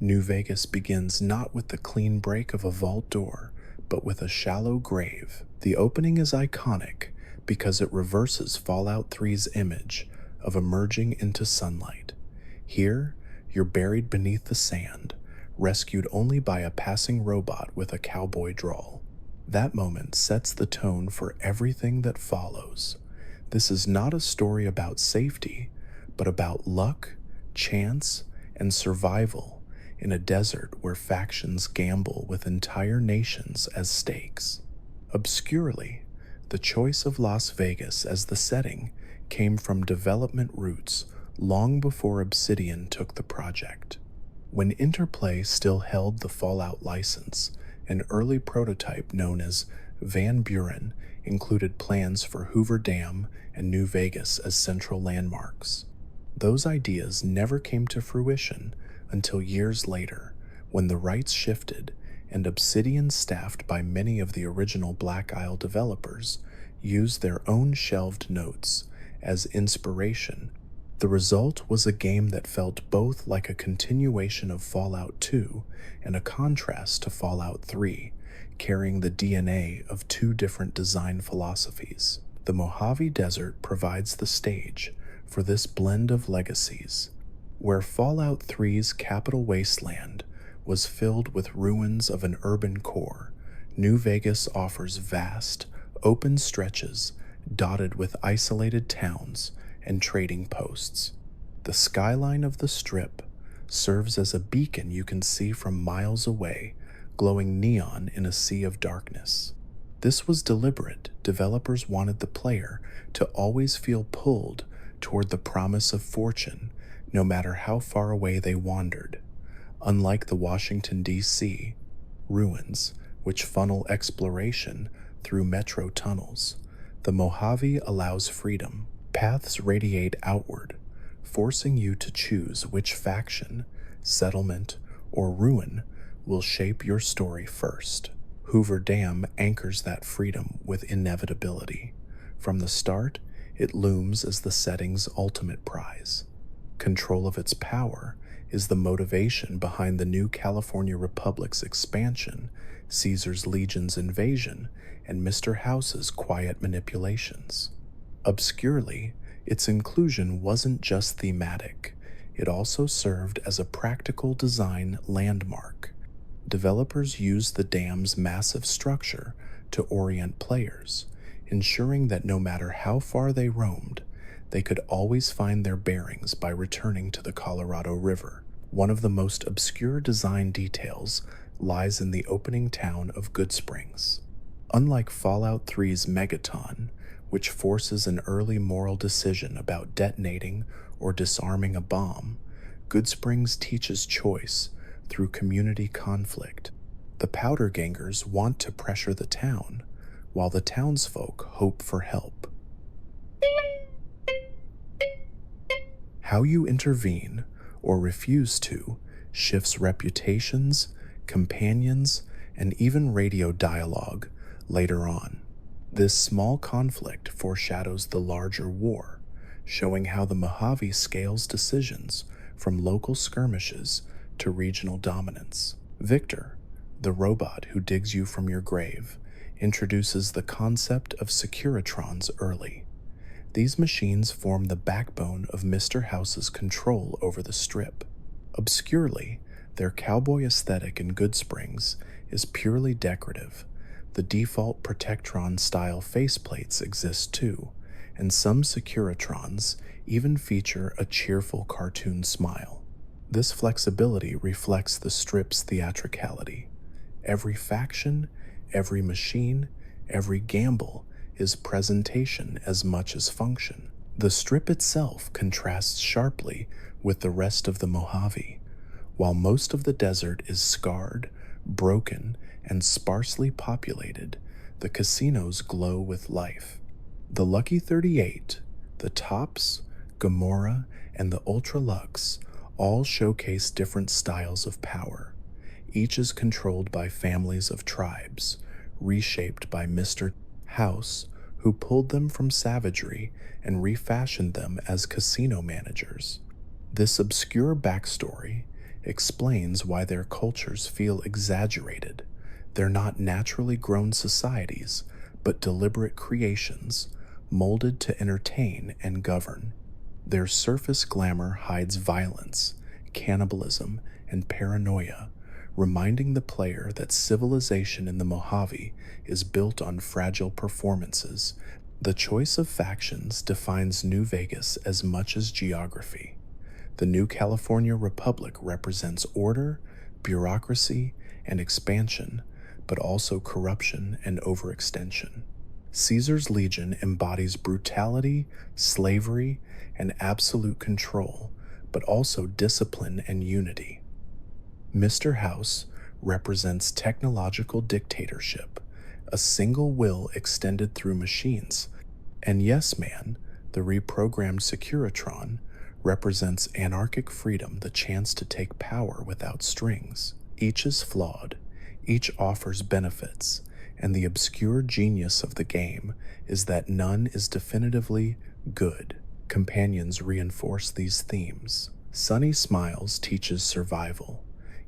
New Vegas begins not with the clean break of a vault door, but with a shallow grave. The opening is iconic because it reverses Fallout 3's image of emerging into sunlight. Here, you're buried beneath the sand, rescued only by a passing robot with a cowboy drawl. That moment sets the tone for everything that follows. This is not a story about safety, but about luck, chance, and survival in a desert where factions gamble with entire nations as stakes. Obscurely, the choice of Las Vegas as the setting came from development roots long before Obsidian took the project. When Interplay still held the Fallout license, an early prototype known as Van Buren included plans for Hoover Dam and New Vegas as central landmarks. Those ideas never came to fruition until years later, when the rights shifted and Obsidian, staffed by many of the original Black Isle developers, used their own shelved notes as inspiration. The result was a game that felt both like a continuation of Fallout 2 and a contrast to Fallout 3, carrying the DNA of two different design philosophies. The Mojave Desert provides the stage for this blend of legacies. Where Fallout 3's Capital Wasteland was filled with ruins of an urban core, New Vegas offers vast, open stretches dotted with isolated towns and trading posts. The skyline of the Strip serves as a beacon you can see from miles away, glowing neon in a sea of darkness. This was deliberate. Developers wanted the player to always feel pulled toward the promise of fortune, no matter how far away they wandered. Unlike the Washington, D.C. ruins, which funnel exploration through metro tunnels, the Mojave allows freedom. Paths radiate outward, forcing you to choose which faction, settlement, or ruin will shape your story first. Hoover Dam anchors that freedom with inevitability. From the start, it looms as the setting's ultimate prize. Control of its power is the motivation behind the new California Republic's expansion, Caesar's Legion's invasion, and Mr. House's quiet manipulations. Obscurely, its inclusion wasn't just thematic, it also served as a practical design landmark. Developers used the dam's massive structure to orient players, ensuring that no matter how far they roamed, they could always find their bearings by returning to the Colorado River. One of the most obscure design details lies in the opening town of Goodsprings. Unlike Fallout 3's Megaton, which forces an early moral decision about detonating or disarming a bomb, Goodsprings teaches choice through community conflict. The Powder Gangers want to pressure the town, while the townsfolk hope for help. How you intervene, or refuse to, shifts reputations, companions, and even radio dialogue later on. This small conflict foreshadows the larger war, showing how the Mojave scales decisions from local skirmishes to regional dominance. Victor, the robot who digs you from your grave, introduces the concept of Securitrons early. These machines form the backbone of Mr. House's control over the Strip. Obscurely, their cowboy aesthetic in Goodsprings is purely decorative. The default Protectron-style faceplates exist too, and some Securitrons even feature a cheerful cartoon smile. This flexibility reflects the Strip's theatricality. Every faction, every machine, every gamble is presentation as much as function. The Strip itself contrasts sharply with the rest of the Mojave. While most of the desert is scarred, broken, and sparsely populated, the casinos glow with life. The Lucky 38, the Tops, Gomorrah, and the Ultra Lux all showcase different styles of power. Each is controlled by families of tribes, reshaped by Mr. House, who pulled them from savagery and refashioned them as casino managers. This obscure backstory explains why their cultures feel exaggerated. They're not naturally grown societies, but deliberate creations, molded to entertain and govern. Their surface glamour hides violence, cannibalism, and paranoia, reminding the player that civilization in the Mojave is built on fragile performances. The choice of factions defines New Vegas as much as geography. The New California Republic represents order, bureaucracy, and expansion, but also corruption and overextension. Caesar's Legion embodies brutality, slavery, and absolute control, but also discipline and unity. Mr. House represents technological dictatorship, a single will extended through machines, and Yes Man, the reprogrammed Securitron, represents anarchic freedom, the chance to take power without strings. Each is flawed, each offers benefits, and the obscure genius of the game is that none is definitively good. Companions reinforce these themes. Sunny Smiles teaches survival.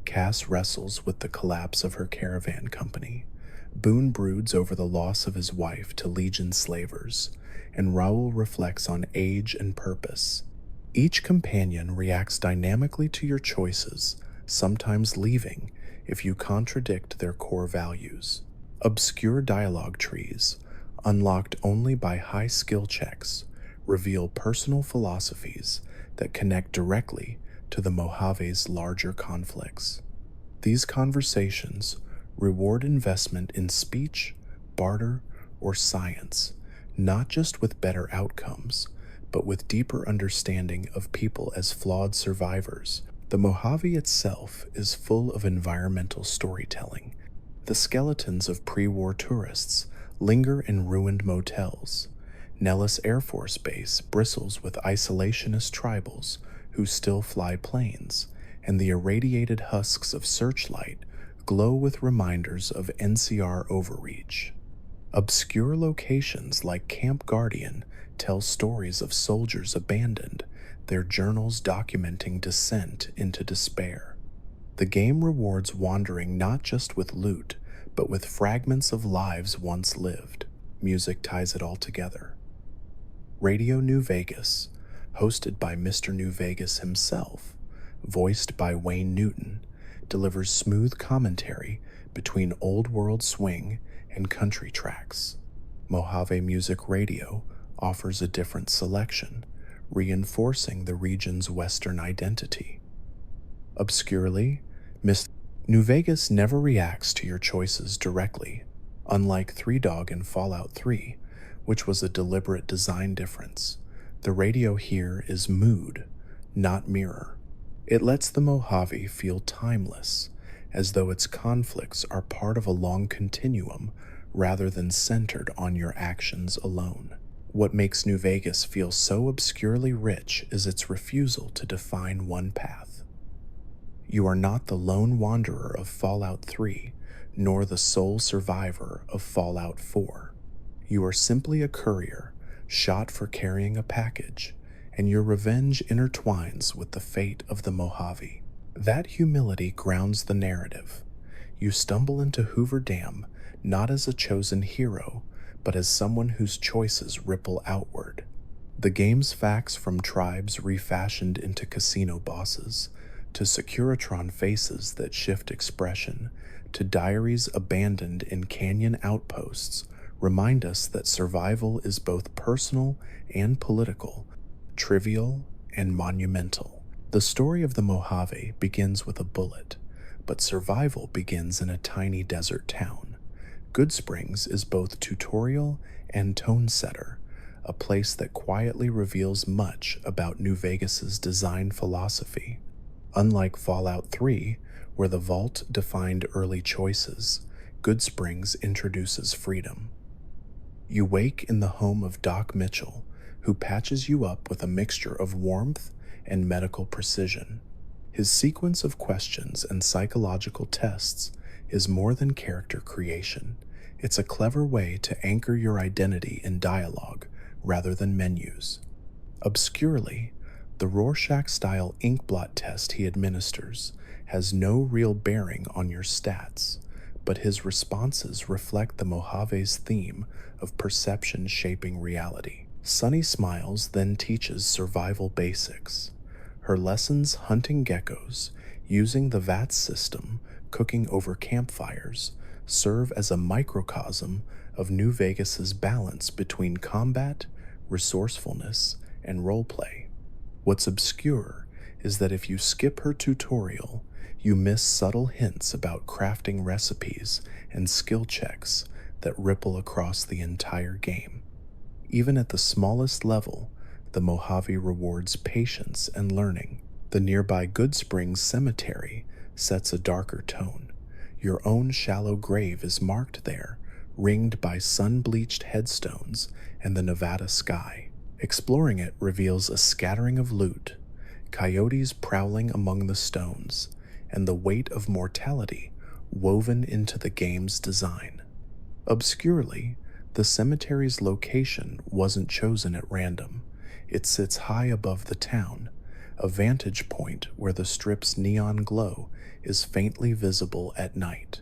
Cass wrestles with the collapse of her caravan company. Boone broods over the loss of his wife to Legion slavers, and Raoul reflects on age and purpose. Each companion reacts dynamically to your choices, sometimes leaving if you contradict their core values. Obscure dialogue trees, unlocked only by high skill checks, reveal personal philosophies that connect directly to the Mojave's larger conflicts. These conversations reward investment in speech, barter, or science, not just with better outcomes, but with deeper understanding of people as flawed survivors. The Mojave itself is full of environmental storytelling. The skeletons of pre-war tourists linger in ruined motels. Nellis Air Force Base bristles with isolationist tribals who still fly planes, and the irradiated husks of Searchlight glow with reminders of NCR overreach. Obscure locations like Camp Guardian tell stories of soldiers abandoned, their journals documenting descent into despair. The game rewards wandering not just with loot, but with fragments of lives once lived. Music ties it all together. Radio New Vegas, hosted by Mr. New Vegas himself, voiced by Wayne Newton, delivers smooth commentary between old world swing and country tracks. Mojave Music Radio offers a different selection, reinforcing the region's Western identity. Obscurely, New Vegas never reacts to your choices directly, unlike Three Dog in Fallout 3, which was a deliberate design difference. The radio here is mood, not mirror. It lets the Mojave feel timeless, as though its conflicts are part of a long continuum rather than centered on your actions alone. What makes New Vegas feel so obscurely rich is its refusal to define one path. You are not the lone wanderer of Fallout 3, nor the sole survivor of Fallout 4. You are simply a courier, shot for carrying a package, and your revenge intertwines with the fate of the Mojave. That humility grounds the narrative. You stumble into Hoover Dam not as a chosen hero, but as someone whose choices ripple outward. The game's facts from tribes refashioned into casino bosses, to Securitron faces that shift expression, to diaries abandoned in canyon outposts, remind us that survival is both personal and political, trivial and monumental. The story of the Mojave begins with a bullet, but survival begins in a tiny desert town. Goodsprings is both tutorial and tone setter, a place that quietly reveals much about New Vegas's design philosophy. Unlike Fallout 3, where the Vault defined early choices, Goodsprings introduces freedom. You wake in the home of Doc Mitchell, who patches you up with a mixture of warmth and medical precision. His sequence of questions and psychological tests is more than character creation. It's a clever way to anchor your identity in dialogue rather than menus. Obscurely, The Rorschach-style inkblot test he administers has no real bearing on your stats, but his responses reflect the Mojave's theme of perception shaping reality. Sunny Smiles then teaches survival basics. Her lessons hunting geckos, using the VATS system, cooking over campfires, serve as a microcosm of New Vegas's balance between combat, resourcefulness, and roleplay. What's obscure is that if you skip her tutorial, you miss subtle hints about crafting recipes and skill checks that ripple across the entire game. Even at the smallest level, the Mojave rewards patience and learning. The nearby Goodsprings Cemetery sets a darker tone. Your own shallow grave is marked there, ringed by sun-bleached headstones and the Nevada sky. Exploring it reveals a scattering of loot, coyotes prowling among the stones, and the weight of mortality woven into the game's design. Obscurely, the cemetery's location wasn't chosen at random. It sits high above the town, a vantage point where the strip's neon glow is faintly visible at night.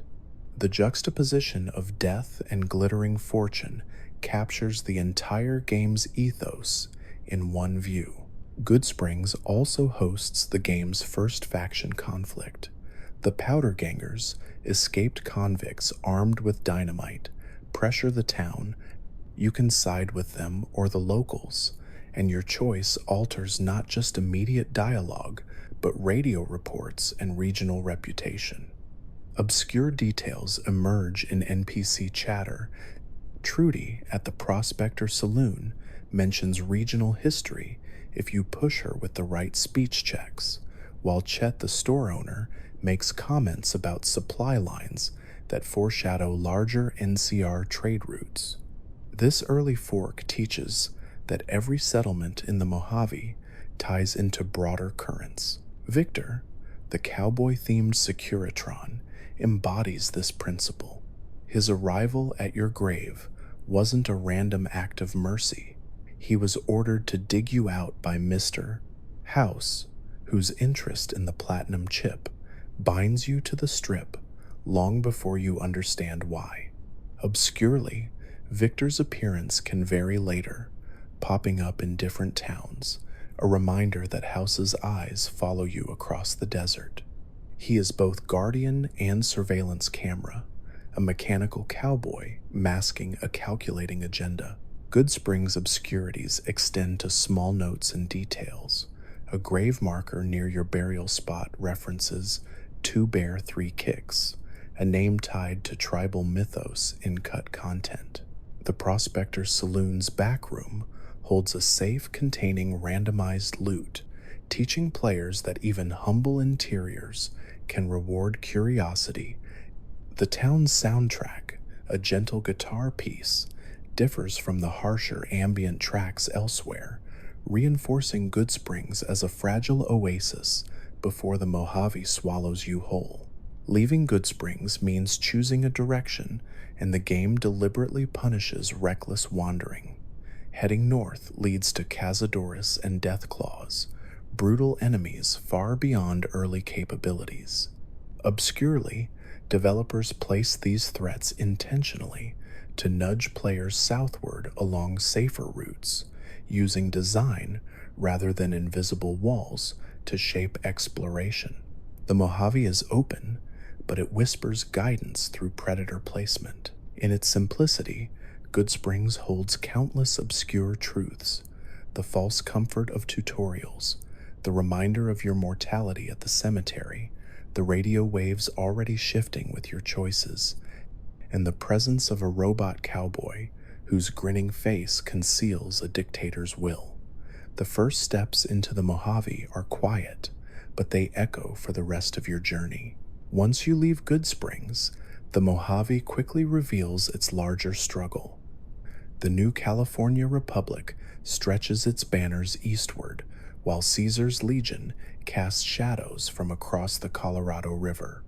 The juxtaposition of death and glittering fortune captures the entire game's ethos in one view. Goodsprings also hosts the game's first faction conflict. The Powder Gangers, escaped convicts armed with dynamite, pressure the town. You can side with them or the locals, and your choice alters not just immediate dialogue, but radio reports and regional reputation. Obscure details emerge in NPC chatter. Trudy at the Prospector Saloon mentions regional history if you push her with the right speech checks, while Chet the store owner makes comments about supply lines that foreshadow larger NCR trade routes. This early fork teaches that every settlement in the Mojave ties into broader currents. Victor, the cowboy-themed Securitron, embodies this principle. His arrival at your grave wasn't a random act of mercy. He was ordered to dig you out by Mr. House, whose interest in the platinum chip binds you to the strip long before you understand why. Obscurely, Victor's appearance can vary later, popping up in different towns, a reminder that House's eyes follow you across the desert. He is both guardian and surveillance camera, a mechanical cowboy masking a calculating agenda. Goodsprings' obscurities extend to small notes and details. A grave marker near your burial spot references 2 Bear 3 Kicks, a name tied to tribal mythos in cut content. The Prospector Saloon's back room holds a safe containing randomized loot, teaching players that even humble interiors can reward curiosity. The town's soundtrack, a gentle guitar piece, differs from the harsher ambient tracks elsewhere, reinforcing Goodsprings as a fragile oasis before the Mojave swallows you whole. Leaving Goodsprings means choosing a direction, and the game deliberately punishes reckless wandering. Heading north leads to Cazadores and Deathclaws, brutal enemies far beyond early capabilities. Obscurely, developers place these threats intentionally to nudge players southward along safer routes, using design rather than invisible walls to shape exploration. The Mojave is open, but it whispers guidance through predator placement. In its simplicity, Goodsprings holds countless obscure truths: the false comfort of tutorials, the reminder of your mortality at the cemetery, the radio waves already shifting with your choices, and the presence of a robot cowboy whose grinning face conceals a dictator's will. The first steps into the Mojave are quiet, but they echo for the rest of your journey. Once you leave Goodsprings, the Mojave quickly reveals its larger struggle. The new California Republic stretches its banners eastward, while Caesar's Legion casts shadows from across the Colorado River.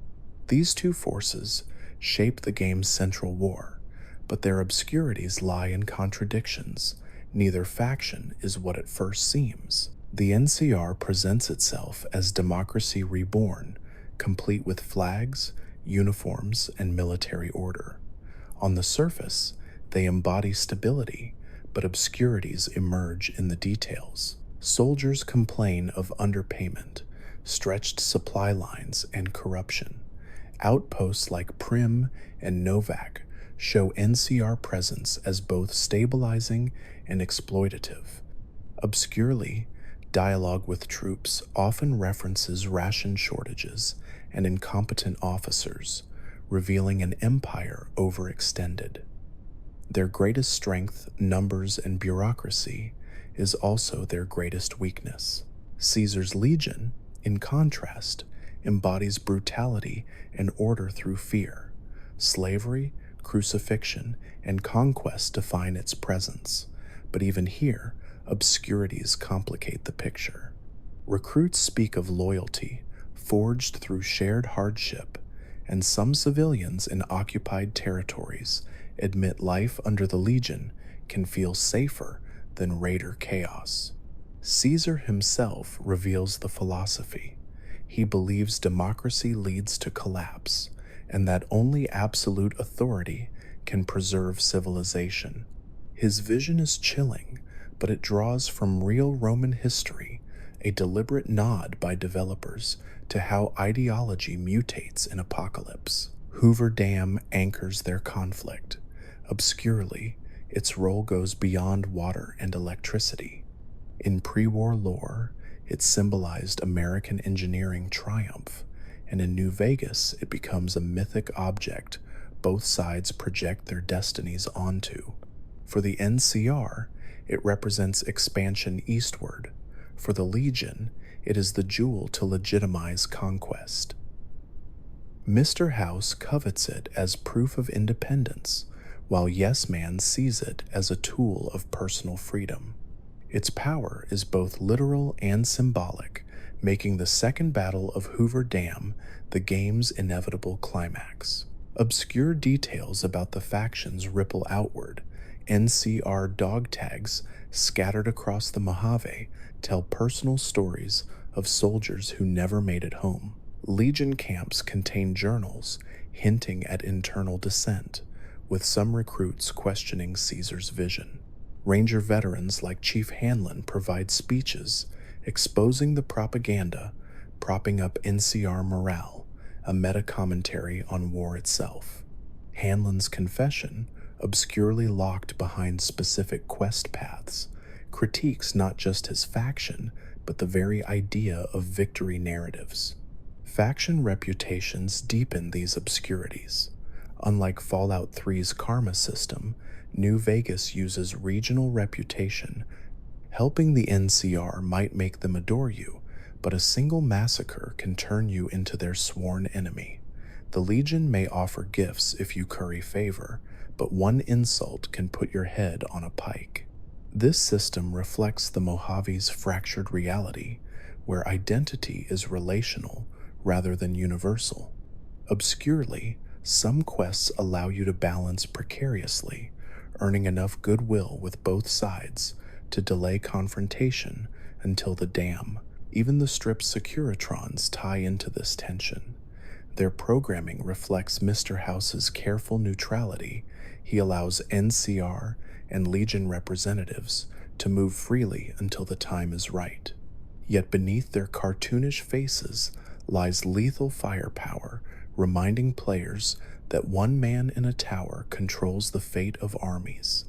These two forces shape the game's central war, but their obscurities lie in contradictions. Neither faction is what it first seems. The NCR presents itself as democracy reborn, complete with flags, uniforms, and military order. On the surface, they embody stability, but obscurities emerge in the details. Soldiers complain of underpayment, stretched supply lines, and corruption. Outposts like Prim and Novak show NCR presence as both stabilizing and exploitative. Obscurely, dialogue with troops often references ration shortages and incompetent officers, revealing an empire overextended. Their greatest strength, numbers, and bureaucracy is also their greatest weakness. Caesar's legion, in contrast, embodies brutality and order through fear. Slavery, crucifixion, and conquest define its presence, but even here, obscurities complicate the picture. Recruits speak of loyalty, forged through shared hardship, and some civilians in occupied territories admit life under the legion can feel safer than raider chaos. Caesar himself reveals the philosophy. He believes democracy leads to collapse, and that only absolute authority can preserve civilization. His vision is chilling, but it draws from real Roman history, a deliberate nod by developers to how ideology mutates in apocalypse. Hoover Dam anchors their conflict. Obscurely, its role goes beyond water and electricity. In pre-war lore, it symbolized American engineering triumph, and in New Vegas it becomes a mythic object both sides project their destinies onto. For the NCR, it represents expansion eastward. For the Legion, it is the jewel to legitimize conquest. Mr. House covets it as proof of independence, while Yes Man sees it as a tool of personal freedom. Its power is both literal and symbolic, making the Second Battle of Hoover Dam the game's inevitable climax. Obscure details about the factions ripple outward. NCR dog tags scattered across the Mojave tell personal stories of soldiers who never made it home. Legion camps contain journals hinting at internal dissent, with some recruits questioning Caesar's vision. Ranger veterans like Chief Hanlon provide speeches exposing the propaganda, propping up NCR morale, a meta-commentary on war itself. Hanlon's confession, obscurely locked behind specific quest paths, critiques not just his faction, but the very idea of victory narratives. Faction reputations deepen these obscurities. Unlike Fallout 3's karma system, New Vegas uses regional reputation. Helping the NCR might make them adore you, but a single massacre can turn you into their sworn enemy. The Legion may offer gifts if you curry favor, but one insult can put your head on a pike. This system reflects the Mojave's fractured reality, where identity is relational rather than universal. Obscurely, some quests allow you to balance precariously, earning enough goodwill with both sides to delay confrontation until the dam. Even the strip's Securitrons tie into this tension. Their programming reflects Mr. House's careful neutrality. He allows NCR and Legion representatives to move freely until the time is right. Yet beneath their cartoonish faces lies lethal firepower, reminding players that one man in a tower controls the fate of armies.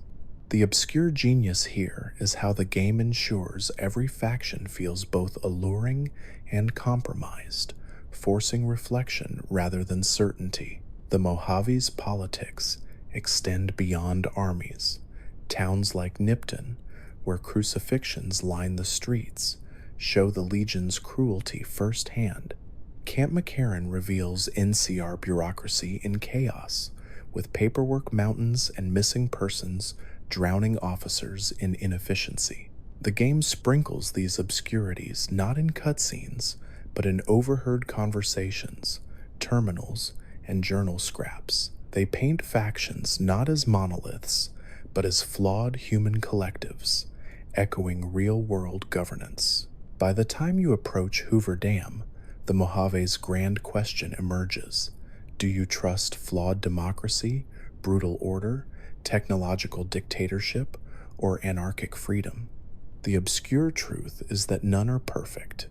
The obscure genius here is how the game ensures every faction feels both alluring and compromised, forcing reflection rather than certainty. The Mojave's politics extend beyond armies. Towns like Nipton, where crucifixions line the streets, show the Legion's cruelty firsthand. Camp McCarran reveals NCR bureaucracy in chaos, with paperwork mountains and missing persons drowning officers in inefficiency. The game sprinkles these obscurities not in cutscenes, but in overheard conversations, terminals, and journal scraps. They paint factions not as monoliths, but as flawed human collectives, echoing real-world governance. By the time you approach Hoover Dam, the Mojave's grand question emerges. Do you trust flawed democracy, brutal order, technological dictatorship, or anarchic freedom? The obscure truth is that none are perfect.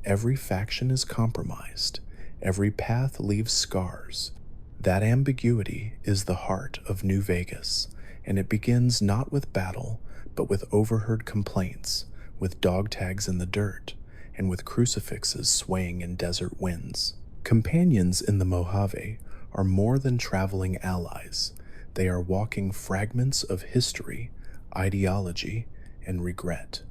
Every faction is compromised. Every path leaves scars. That ambiguity is the heart of New Vegas, and it begins not with battle, but with overheard complaints, with dog tags in the dirt, and with crucifixes swaying in desert winds. Companions in the Mojave are more than traveling allies. They are walking fragments of history, ideology, and regret.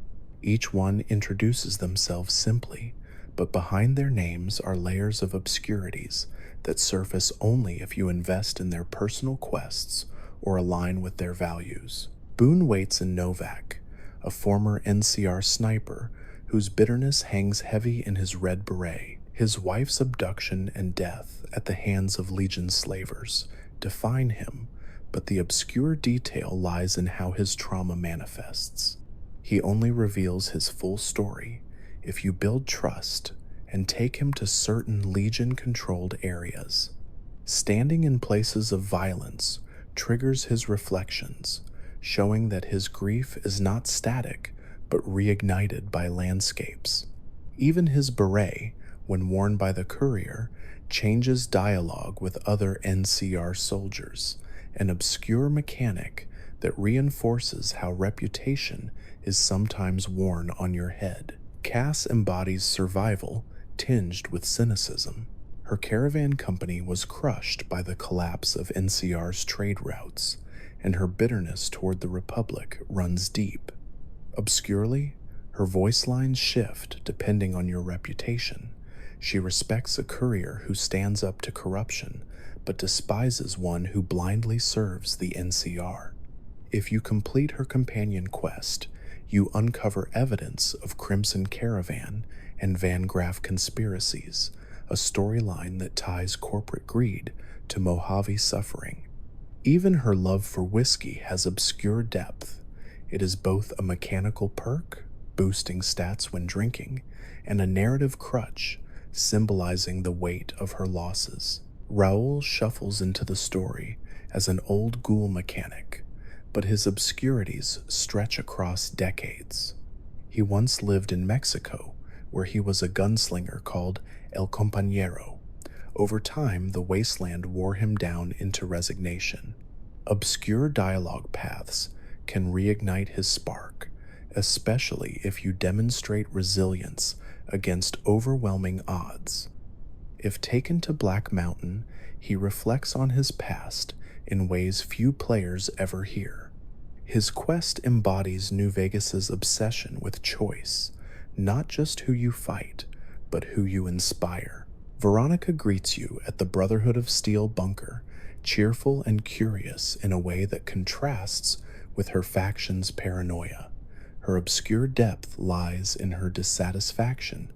Each one introduces themselves simply, but behind their names are layers of obscurities that surface only if you invest in their personal quests or align with their values. Boone waits in Novak, a former NCR sniper whose bitterness hangs heavy in his red beret. His wife's abduction and death at the hands of Legion slavers define him, but the obscure detail lies in how his trauma manifests. He only reveals his full story if you build trust and take him to certain Legion-controlled areas. Standing in places of violence triggers his reflections, showing that his grief is not static but reignited by landscapes. Even his beret, when worn by the courier, changes dialogue with other NCR soldiers, an obscure mechanic that reinforces how reputation is sometimes worn on your head. Cass embodies survival tinged with cynicism. Her caravan company was crushed by the collapse of NCR's trade routes, and her bitterness toward the Republic runs deep. Obscurely, her voice lines shift depending on your reputation. She respects a courier who stands up to corruption, but despises one who blindly serves the NCR. If you complete her companion quest, you uncover evidence of Crimson Caravan and Van Graff conspiracies, a storyline that ties corporate greed to Mojave suffering. Even her love for whiskey has obscure depth. It is both a mechanical perk, boosting stats when drinking, and a narrative crutch, symbolizing the weight of her losses. Raoul shuffles into the story as an old ghoul mechanic, but his obscurities stretch across decades. He once lived in Mexico, where he was a gunslinger called El Compañero. Over time, the wasteland wore him down into resignation. Obscure dialogue paths can reignite his spark, especially if you demonstrate resilience against overwhelming odds. If taken to Black Mountain, he reflects on his past in ways few players ever hear. His quest embodies New Vegas's obsession with choice, not just who you fight, but who you inspire. Veronica greets you at the Brotherhood of Steel bunker, cheerful and curious in a way that contrasts with her faction's paranoia. Her obscure depth lies in her dissatisfaction.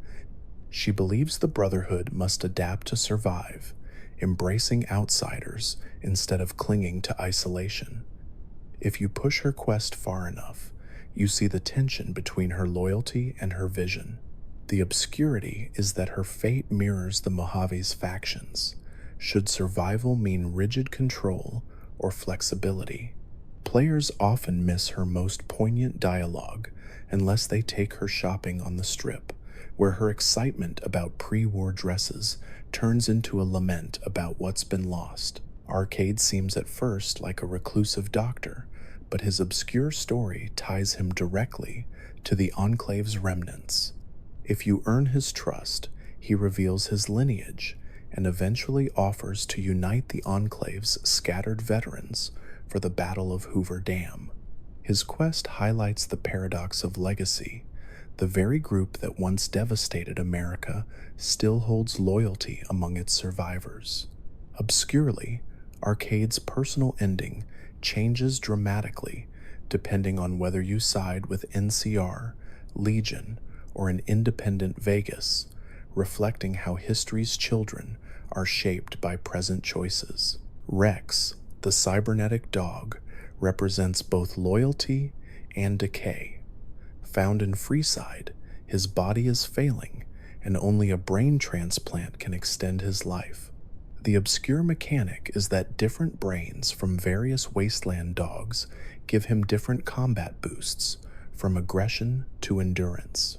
She believes the Brotherhood must adapt to survive, embracing outsiders instead of clinging to isolation. If you push her quest far enough, you see the tension between her loyalty and her vision. The obscurity is that her fate mirrors the Mojave's factions. Should survival mean rigid control or flexibility? Players often miss her most poignant dialogue unless they take her shopping on the Strip, where her excitement about pre-war dresses turns into a lament about what's been lost. Arcade seems at first like a reclusive doctor, but his obscure story ties him directly to the Enclave's remnants. If you earn his trust, he reveals his lineage and eventually offers to unite the Enclave's scattered veterans for the Battle of Hoover Dam. His quest highlights the paradox of legacy. The very group that once devastated America still holds loyalty among its survivors. Obscurely, Arcade's personal ending changes dramatically depending on whether you side with NCR, Legion, or an independent Vegas, reflecting how history's children are shaped by present choices. Rex, the cybernetic dog, represents both loyalty and decay. Found in Freeside, His body is failing, and only a brain transplant can extend his life. The obscure mechanic is that different brains from various wasteland dogs give him different combat boosts, from aggression to endurance.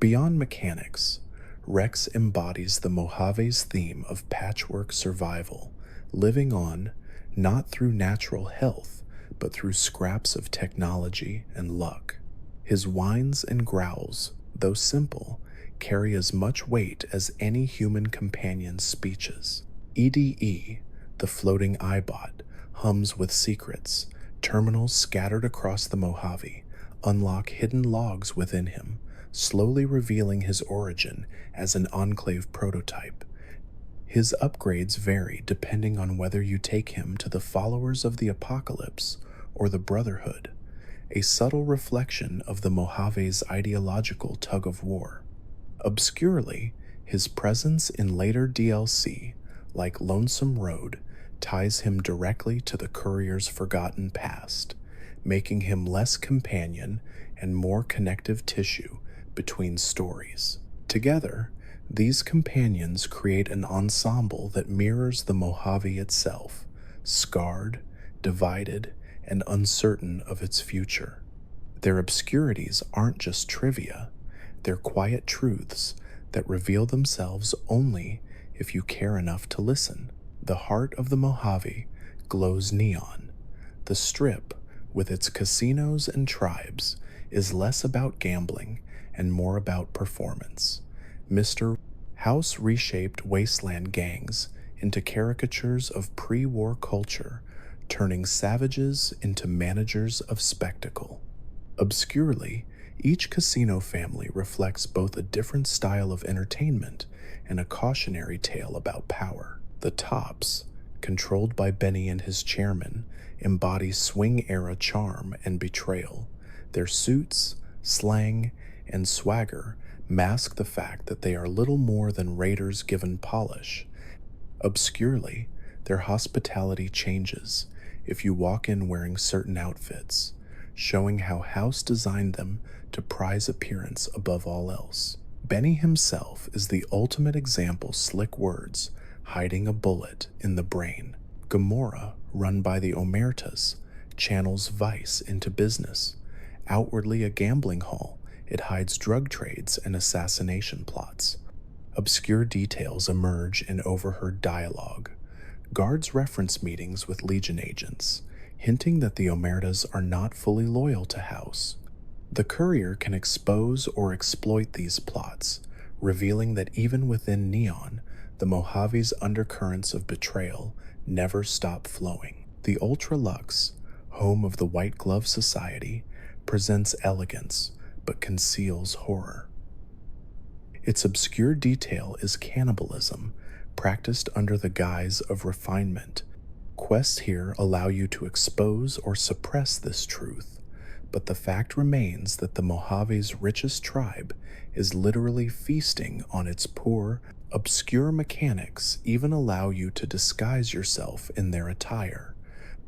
Beyond mechanics, Rex embodies the Mojave's theme of patchwork survival, living on not through natural health, but through scraps of technology and luck. His whines and growls, though simple, carry as much weight as any human companion's speeches. EDE, the floating eyebot, hums with secrets. Terminals scattered across the Mojave unlock hidden logs within him, slowly revealing his origin as an Enclave prototype. His upgrades vary depending on whether you take him to the Followers of the Apocalypse or the Brotherhood, a subtle reflection of the Mojave's ideological tug-of-war. Obscurely, his presence in later DLC, like Lonesome Road, ties him directly to the courier's forgotten past, making him less companion and more connective tissue between stories. Together, these companions create an ensemble that mirrors the Mojave itself, scarred, divided, and uncertain of its future. Their obscurities aren't just trivia, they're quiet truths that reveal themselves only if you care enough to listen. The heart of the Mojave glows neon. The Strip, with its casinos and tribes, is less about gambling and more about performance. Mr. House reshaped wasteland gangs into caricatures of pre-war culture, turning savages into managers of spectacle. Obscurely, each casino family reflects both a different style of entertainment and a cautionary tale about power. The Tops, controlled by Benny and his chairman, embody swing-era charm and betrayal. Their suits, slang, and swagger mask the fact that they are little more than raiders given polish. Obscurely, their hospitality changes if you walk in wearing certain outfits, showing how House designed them to prize appearance above all else. Benny himself is the ultimate example slick words hiding a bullet in the brain. Gomorrah, run by the Omertas, channels vice into business. Outwardly a gambling hall, it hides drug trades and assassination plots. Obscure details emerge in overheard dialogue. Guards reference meetings with Legion agents, hinting that the Omertas are not fully loyal to House. The Courier can expose or exploit these plots, revealing that even within Neon, the Mojave's undercurrents of betrayal never stop flowing. The Ultra Luxe, home of the White Glove Society, presents elegance but conceals horror. Its obscure detail is cannibalism, practiced under the guise of refinement. Quests here allow you to expose or suppress this truth, but the fact remains that the Mojave's richest tribe is literally feasting on its poor. Obscure mechanics even allow you to disguise yourself in their attire,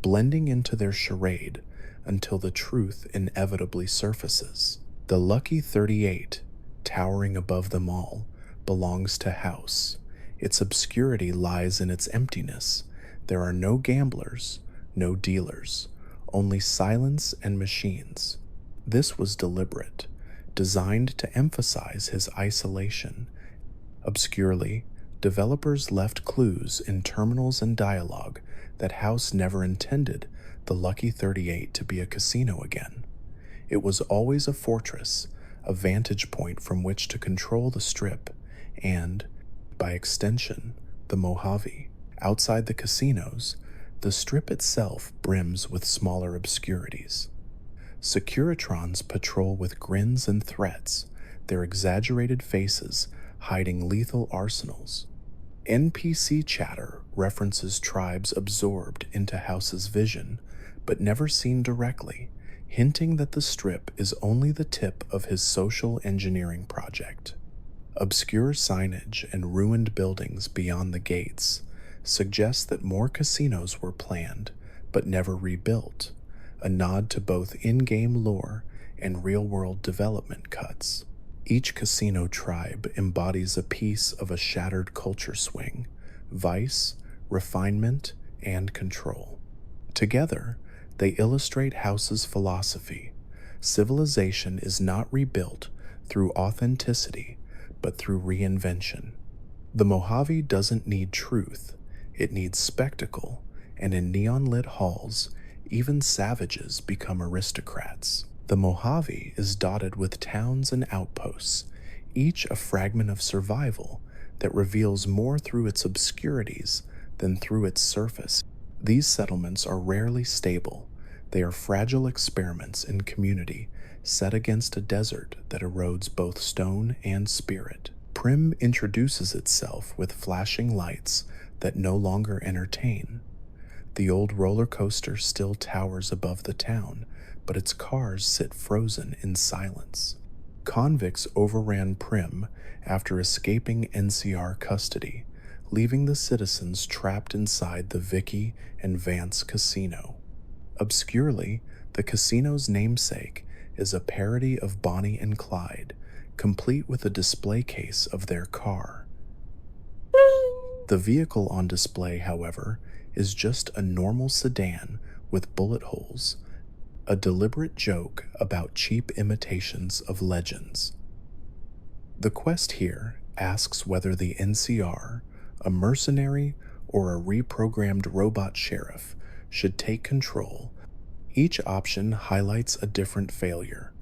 blending into their charade until the truth inevitably surfaces. The Lucky 38, towering above them all, belongs to House. Its obscurity lies in its emptiness. There are no gamblers, no dealers, only silence and machines. This was deliberate, designed to emphasize his isolation. Obscurely, developers left clues in terminals and dialogue that House never intended the Lucky 38 to be a casino again. It was always a fortress, a vantage point from which to control the Strip, and, by extension, the Mojave. Outside the casinos, the Strip itself brims with smaller obscurities. Securitrons patrol with grins and threats, their exaggerated faces hiding lethal arsenals. NPC chatter references tribes absorbed into House's vision, but never seen directly, hinting that the Strip is only the tip of his social engineering project. Obscure signage and ruined buildings beyond the gates suggest that more casinos were planned, but never rebuilt, a nod to both in-game lore and real-world development cuts. Each casino tribe embodies a piece of a shattered culture swing: vice, refinement, and control. Together, they illustrate House's philosophy. Civilization is not rebuilt through authenticity, but through reinvention. The Mojave doesn't need truth, it needs spectacle, and in neon lit halls, even savages become aristocrats. The Mojave is dotted with towns and outposts, each a fragment of survival that reveals more through its obscurities than through its surface. These settlements are rarely stable. They are fragile experiments in community set against a desert that erodes both stone and spirit. Primm introduces itself with flashing lights that no longer entertain. The old roller coaster still towers above the town, but its cars sit frozen in silence. Convicts overran Primm after escaping NCR custody, leaving the citizens trapped inside the Vicky and Vance casino. Obscurely, the casino's namesake is a parody of Bonnie and Clyde, complete with a display case of their car. The vehicle on display, however, is just a normal sedan with bullet holes, a deliberate joke about cheap imitations of legends. The quest here asks whether the NCR, a mercenary, or a reprogrammed robot sheriff, should take control. Each option highlights a different failure: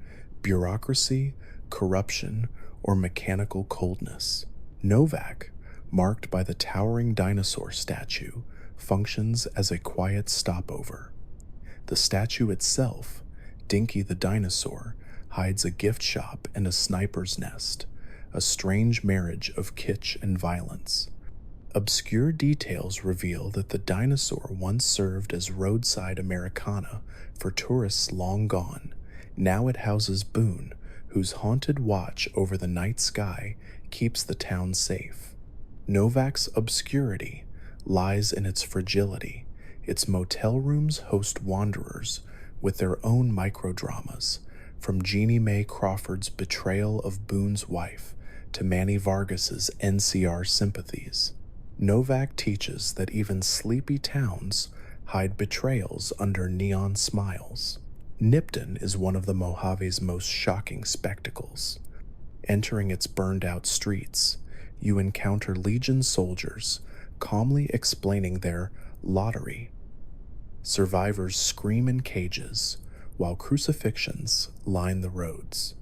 bureaucracy, corruption, or mechanical coldness. Novak, marked by the towering dinosaur statue, functions as a quiet stopover. The statue itself, Dinky the dinosaur, hides a gift shop and a sniper's nest, a strange marriage of kitsch and violence. Obscure details reveal that the dinosaur once served as roadside Americana for tourists long gone. Now it houses Boone, whose haunted watch over the night sky keeps the town safe. Novak's obscurity lies in its fragility. Its motel rooms host wanderers with their own microdramas, from Jeannie Mae Crawford's betrayal of Boone's wife to Manny Vargas's NCR sympathies. Novak teaches that even sleepy towns hide betrayals under neon smiles. Nipton is one of the Mojave's most shocking spectacles. Entering its burned-out streets, you encounter Legion soldiers calmly explaining their lottery. Survivors scream in cages, while crucifixions line the roads.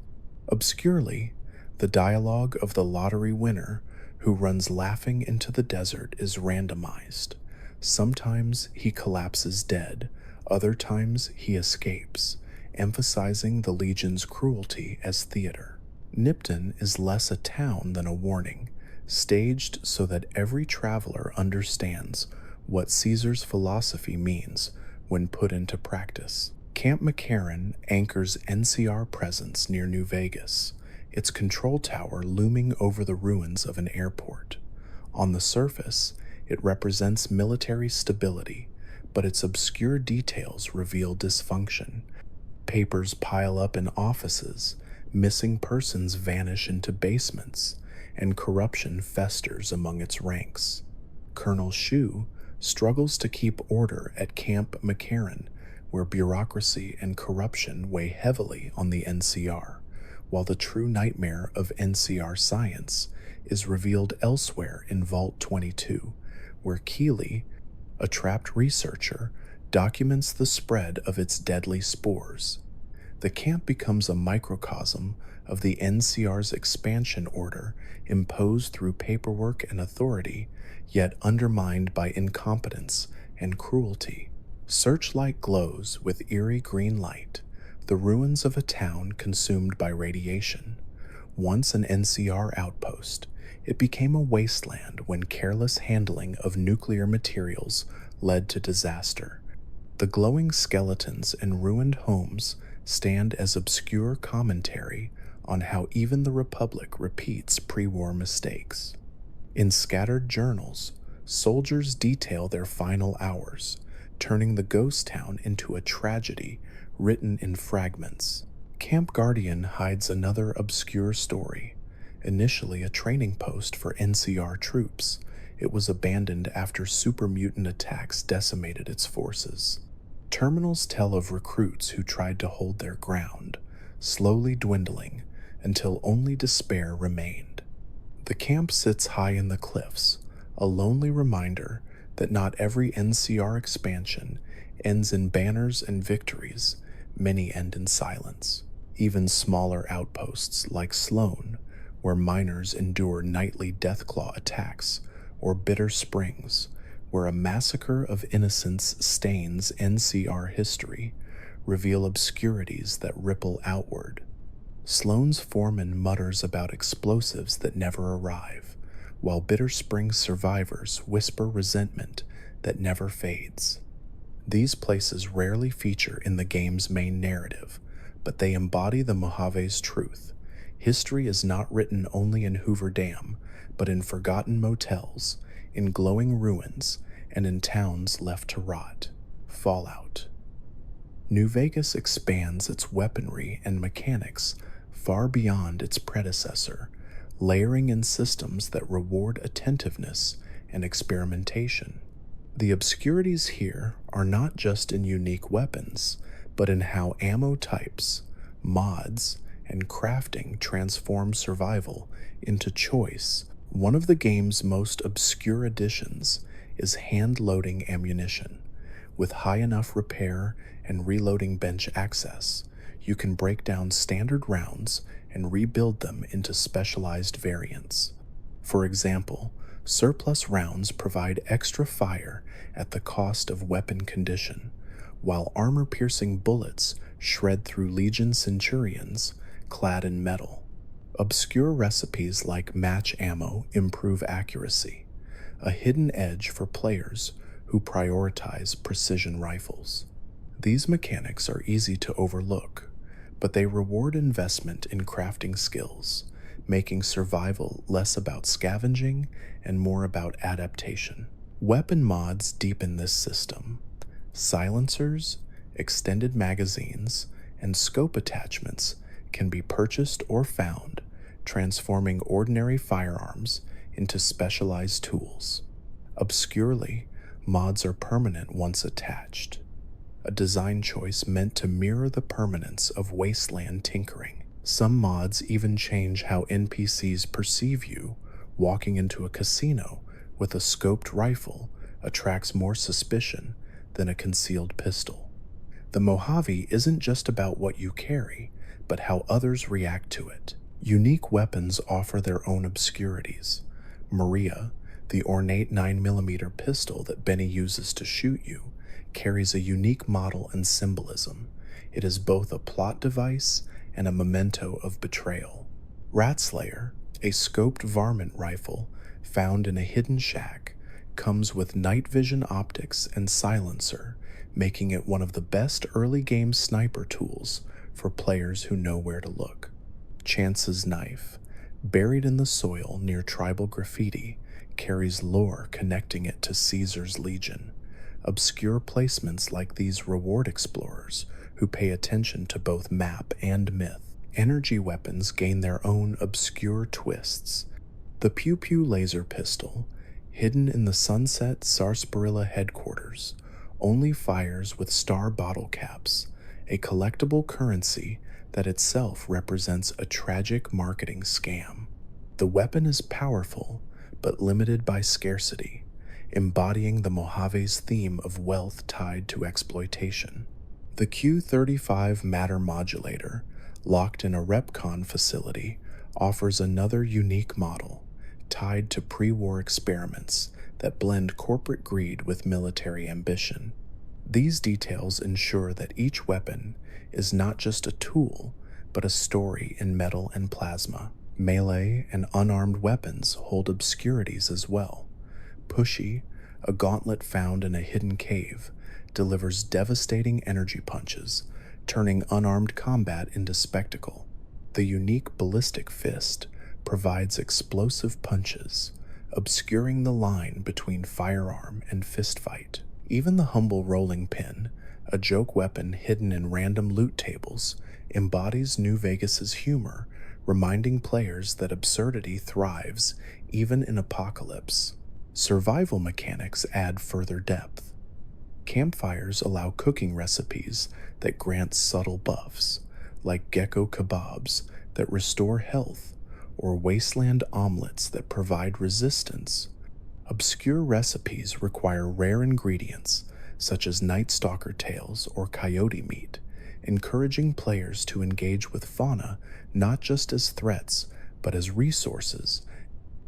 Obscurely, the dialogue of the lottery winner who runs laughing into the desert is randomized. Sometimes he collapses dead, other times he escapes, emphasizing the Legion's cruelty as theater. Nipton is less a town than a warning, staged so that every traveler understands what Caesar's philosophy means when put into practice. Camp McCarran anchors NCR presence near New Vegas, its control tower looming over the ruins of an airport. On the surface, it represents military stability, but its obscure details reveal dysfunction. Papers pile up in offices, missing persons vanish into basements, and corruption festers among its ranks. Colonel Shu struggles to keep order at Camp McCarran, where bureaucracy and corruption weigh heavily on the NCR, while the true nightmare of NCR science is revealed elsewhere in Vault 22, where Keeley, a trapped researcher, documents the spread of its deadly spores. The camp becomes a microcosm of the NCR's expansion order imposed through paperwork and authority, yet undermined by incompetence and cruelty. Searchlight glows with eerie green light, the ruins of a town consumed by radiation. Once an NCR outpost, it became a wasteland when careless handling of nuclear materials led to disaster. The glowing skeletons and ruined homes stand as obscure commentary on how even the Republic repeats pre-war mistakes. In scattered journals, soldiers detail their final hours, turning the ghost town into a tragedy written in fragments. Camp Guardian hides another obscure story. Initially a training post for NCR troops, it was abandoned after super mutant attacks decimated its forces. Terminals tell of recruits who tried to hold their ground, slowly dwindling until only despair remained. The camp sits high in the cliffs, a lonely reminder that not every NCR expansion ends in banners and victories, many end in silence. Even smaller outposts like Sloan, where miners endure nightly Deathclaw attacks, or Bitter Springs, where a massacre of innocents stains NCR history, reveal obscurities that ripple outward. Sloan's foreman mutters about explosives that never arrive, while Bitter Springs survivors whisper resentment that never fades. These places rarely feature in the game's main narrative, but they embody the Mojave's truth. History is not written only in Hoover Dam, but in forgotten motels, in glowing ruins, and in towns left to rot. Fallout. New Vegas expands its weaponry and mechanics far beyond its predecessor, layering in systems that reward attentiveness and experimentation. The obscurities here are not just in unique weapons, but in how ammo types, mods, and crafting transform survival into choice. One of the game's most obscure additions is hand-loading ammunition. With high enough repair and reloading bench access, you can break down standard rounds and rebuild them into specialized variants. For example, surplus rounds provide extra fire at the cost of weapon condition, while armor-piercing bullets shred through Legion Centurions clad in metal. Obscure recipes like match ammo improve accuracy, a hidden edge for players who prioritize precision rifles. These mechanics are easy to overlook, but they reward investment in crafting skills, making survival less about scavenging and more about adaptation. Weapon mods deepen this system. Silencers, extended magazines, and scope attachments can be purchased or found, transforming ordinary firearms into specialized tools. Obscurely, mods are permanent once attached, a design choice meant to mirror the permanence of wasteland tinkering. Some mods even change how NPCs perceive you. Walking into a casino with a scoped rifle attracts more suspicion than a concealed pistol. The Mojave isn't just about what you carry, but how others react to it. Unique weapons offer their own obscurities. Maria, the ornate 9mm pistol that Benny uses to shoot you, carries a unique model and symbolism. It is both a plot device and a memento of betrayal. Ratslayer, a scoped varmint rifle found in a hidden shack, comes with night vision optics and silencer, making it one of the best early game sniper tools for players who know where to look. Chance's knife, buried in the soil near tribal graffiti, carries lore connecting it to Caesar's Legion. Obscure placements like these reward explorers who pay attention to both map and myth. Energy weapons gain their own obscure twists. The Pew Pew laser pistol, hidden in the Sunset Sarsaparilla headquarters, only fires with star bottle caps, a collectible currency that itself represents a tragic marketing scam. The weapon is powerful, but limited by scarcity, embodying the Mojave's theme of wealth tied to exploitation. The Q-35 matter modulator, locked in a Repcon facility, offers another unique model, tied to pre-war experiments that blend corporate greed with military ambition. These details ensure that each weapon is not just a tool, but a story in metal and plasma. Melee and unarmed weapons hold obscurities as well. Pushy, a gauntlet found in a hidden cave, delivers devastating energy punches, turning unarmed combat into spectacle. The unique ballistic fist provides explosive punches, obscuring the line between firearm and fistfight. Even the humble rolling pin, a joke weapon hidden in random loot tables, embodies New Vegas's humor, reminding players that absurdity thrives even in apocalypse. Survival mechanics add further depth. Campfires allow cooking recipes that grant subtle buffs, like gecko kebabs that restore health, or wasteland omelets that provide resistance. Obscure recipes require rare ingredients, such as Night Stalker tails or coyote meat, encouraging players to engage with fauna not just as threats, but as resources.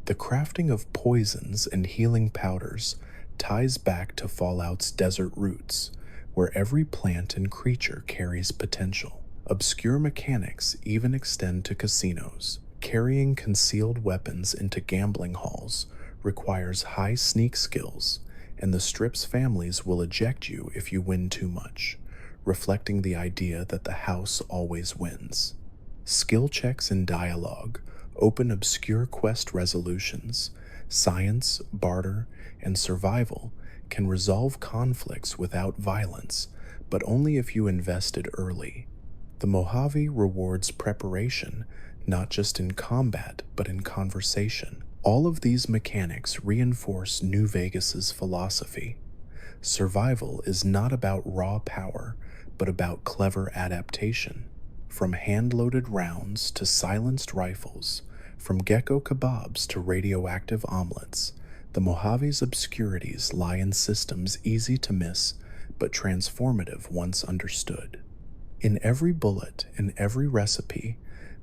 The crafting of poisons and healing powders ties back to Fallout's desert roots, where every plant and creature carries potential. Obscure mechanics even extend to casinos. Carrying concealed weapons into gambling halls requires high sneak skills, and the Strip's families will eject you if you win too much, reflecting the idea that the house always wins. Skill checks and dialogue open obscure quest resolutions. Science, barter, and survival can resolve conflicts without violence, but only if you invested early. The Mojave rewards preparation, not just in combat, but in conversation. All of these mechanics reinforce New Vegas's philosophy. Survival is not about raw power, but about clever adaptation. From hand-loaded rounds to silenced rifles, from gecko kebabs to radioactive omelets, the Mojave's obscurities lie in systems easy to miss, but transformative once understood. In every bullet and every recipe,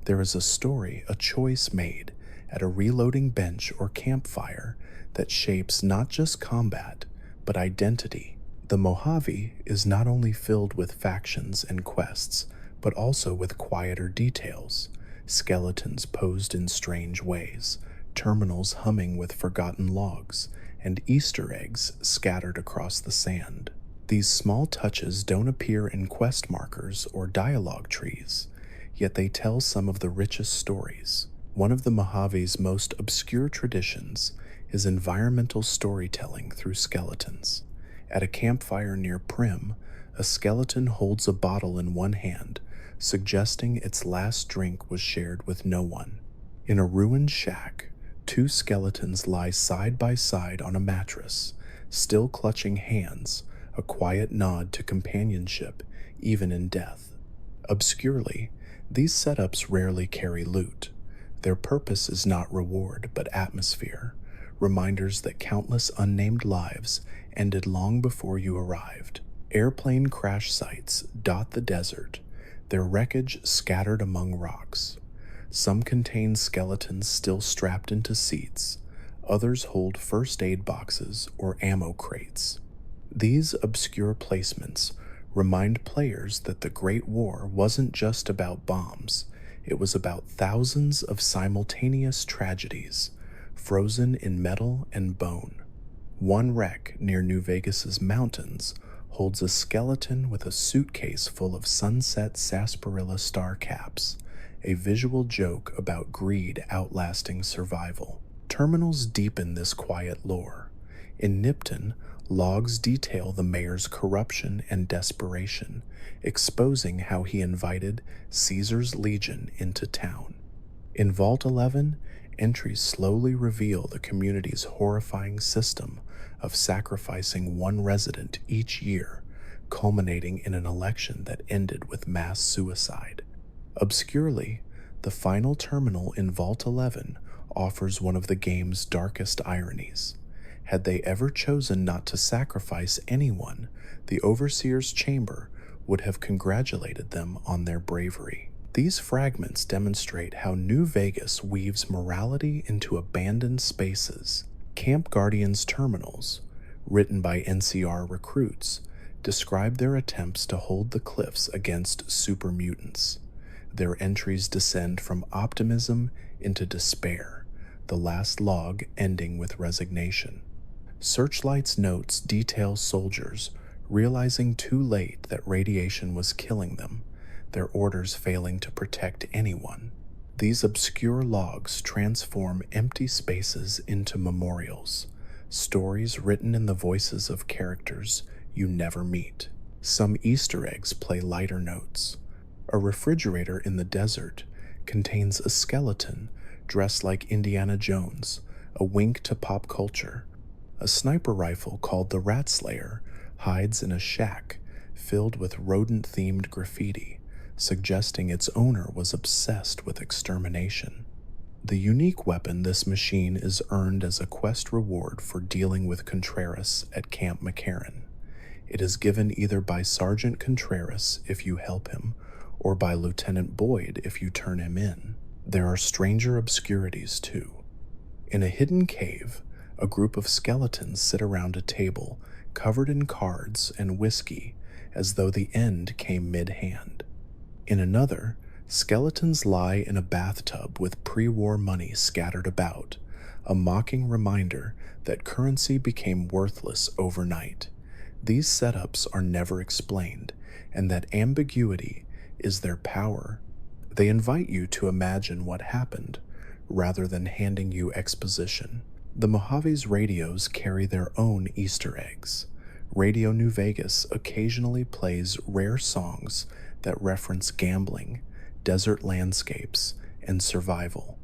there is a story, a choice made at a reloading bench or campfire that shapes not just combat, but identity. The Mojave is not only filled with factions and quests, but also with quieter details, skeletons posed in strange ways, terminals humming with forgotten logs, and Easter eggs scattered across the sand. These small touches don't appear in quest markers or dialogue trees, yet they tell some of the richest stories. One of the Mojave's most obscure traditions is environmental storytelling through skeletons. At a campfire near Prim, a skeleton holds a bottle in one hand, suggesting its last drink was shared with no one. In a ruined shack, two skeletons lie side by side on a mattress, still clutching hands, a quiet nod to companionship even in death. Obscurely, these setups rarely carry loot. Their purpose is not reward, but atmosphere, reminders that countless unnamed lives ended long before you arrived. Airplane crash sites dot the desert, their wreckage scattered among rocks. Some contain skeletons still strapped into seats, others hold first aid boxes or ammo crates. These obscure placements remind players that the Great War wasn't just about bombs, it was about thousands of simultaneous tragedies, frozen in metal and bone. One wreck near New Vegas's mountains holds a skeleton with a suitcase full of sunset sarsaparilla star caps, a visual joke about greed outlasting survival. Terminals deepen this quiet lore. In Nipton, logs detail the mayor's corruption and desperation, exposing how he invited Caesar's Legion into town. In Vault 11, entries slowly reveal the community's horrifying system of sacrificing one resident each year, culminating in an election that ended with mass suicide. Obscurely, the final terminal in Vault 11 offers one of the game's darkest ironies. Had they ever chosen not to sacrifice anyone, the Overseer's Chamber would have congratulated them on their bravery. These fragments demonstrate how New Vegas weaves morality into abandoned spaces. Camp Guardian's terminals, written by NCR recruits, describe their attempts to hold the cliffs against super mutants. Their entries descend from optimism into despair, the last log ending with resignation. Searchlight's notes detail soldiers realizing too late that radiation was killing them, their orders failing to protect anyone. These obscure logs transform empty spaces into memorials, stories written in the voices of characters you never meet. Some Easter eggs play lighter notes. A refrigerator in the desert contains a skeleton dressed like Indiana Jones, a wink to pop culture. A sniper rifle called the Rat Slayer hides in a shack filled with rodent-themed graffiti, suggesting its owner was obsessed with extermination. The unique weapon this machine is earned as a quest reward for dealing with Contreras at Camp McCarran. It is given either by Sergeant Contreras if you help him, or by Lieutenant Boyd if you turn him in. There are stranger obscurities too. In a hidden cave, a group of skeletons sit around a table covered in cards and whiskey as though the end came mid-hand. In another, skeletons lie in a bathtub with pre-war money scattered about, a mocking reminder that currency became worthless overnight. These setups are never explained, and that ambiguity is their power. They invite you to imagine what happened, rather than handing you exposition. The Mojave's radios carry their own Easter eggs. Radio New Vegas occasionally plays rare songs that reference gambling, desert landscapes, and survival.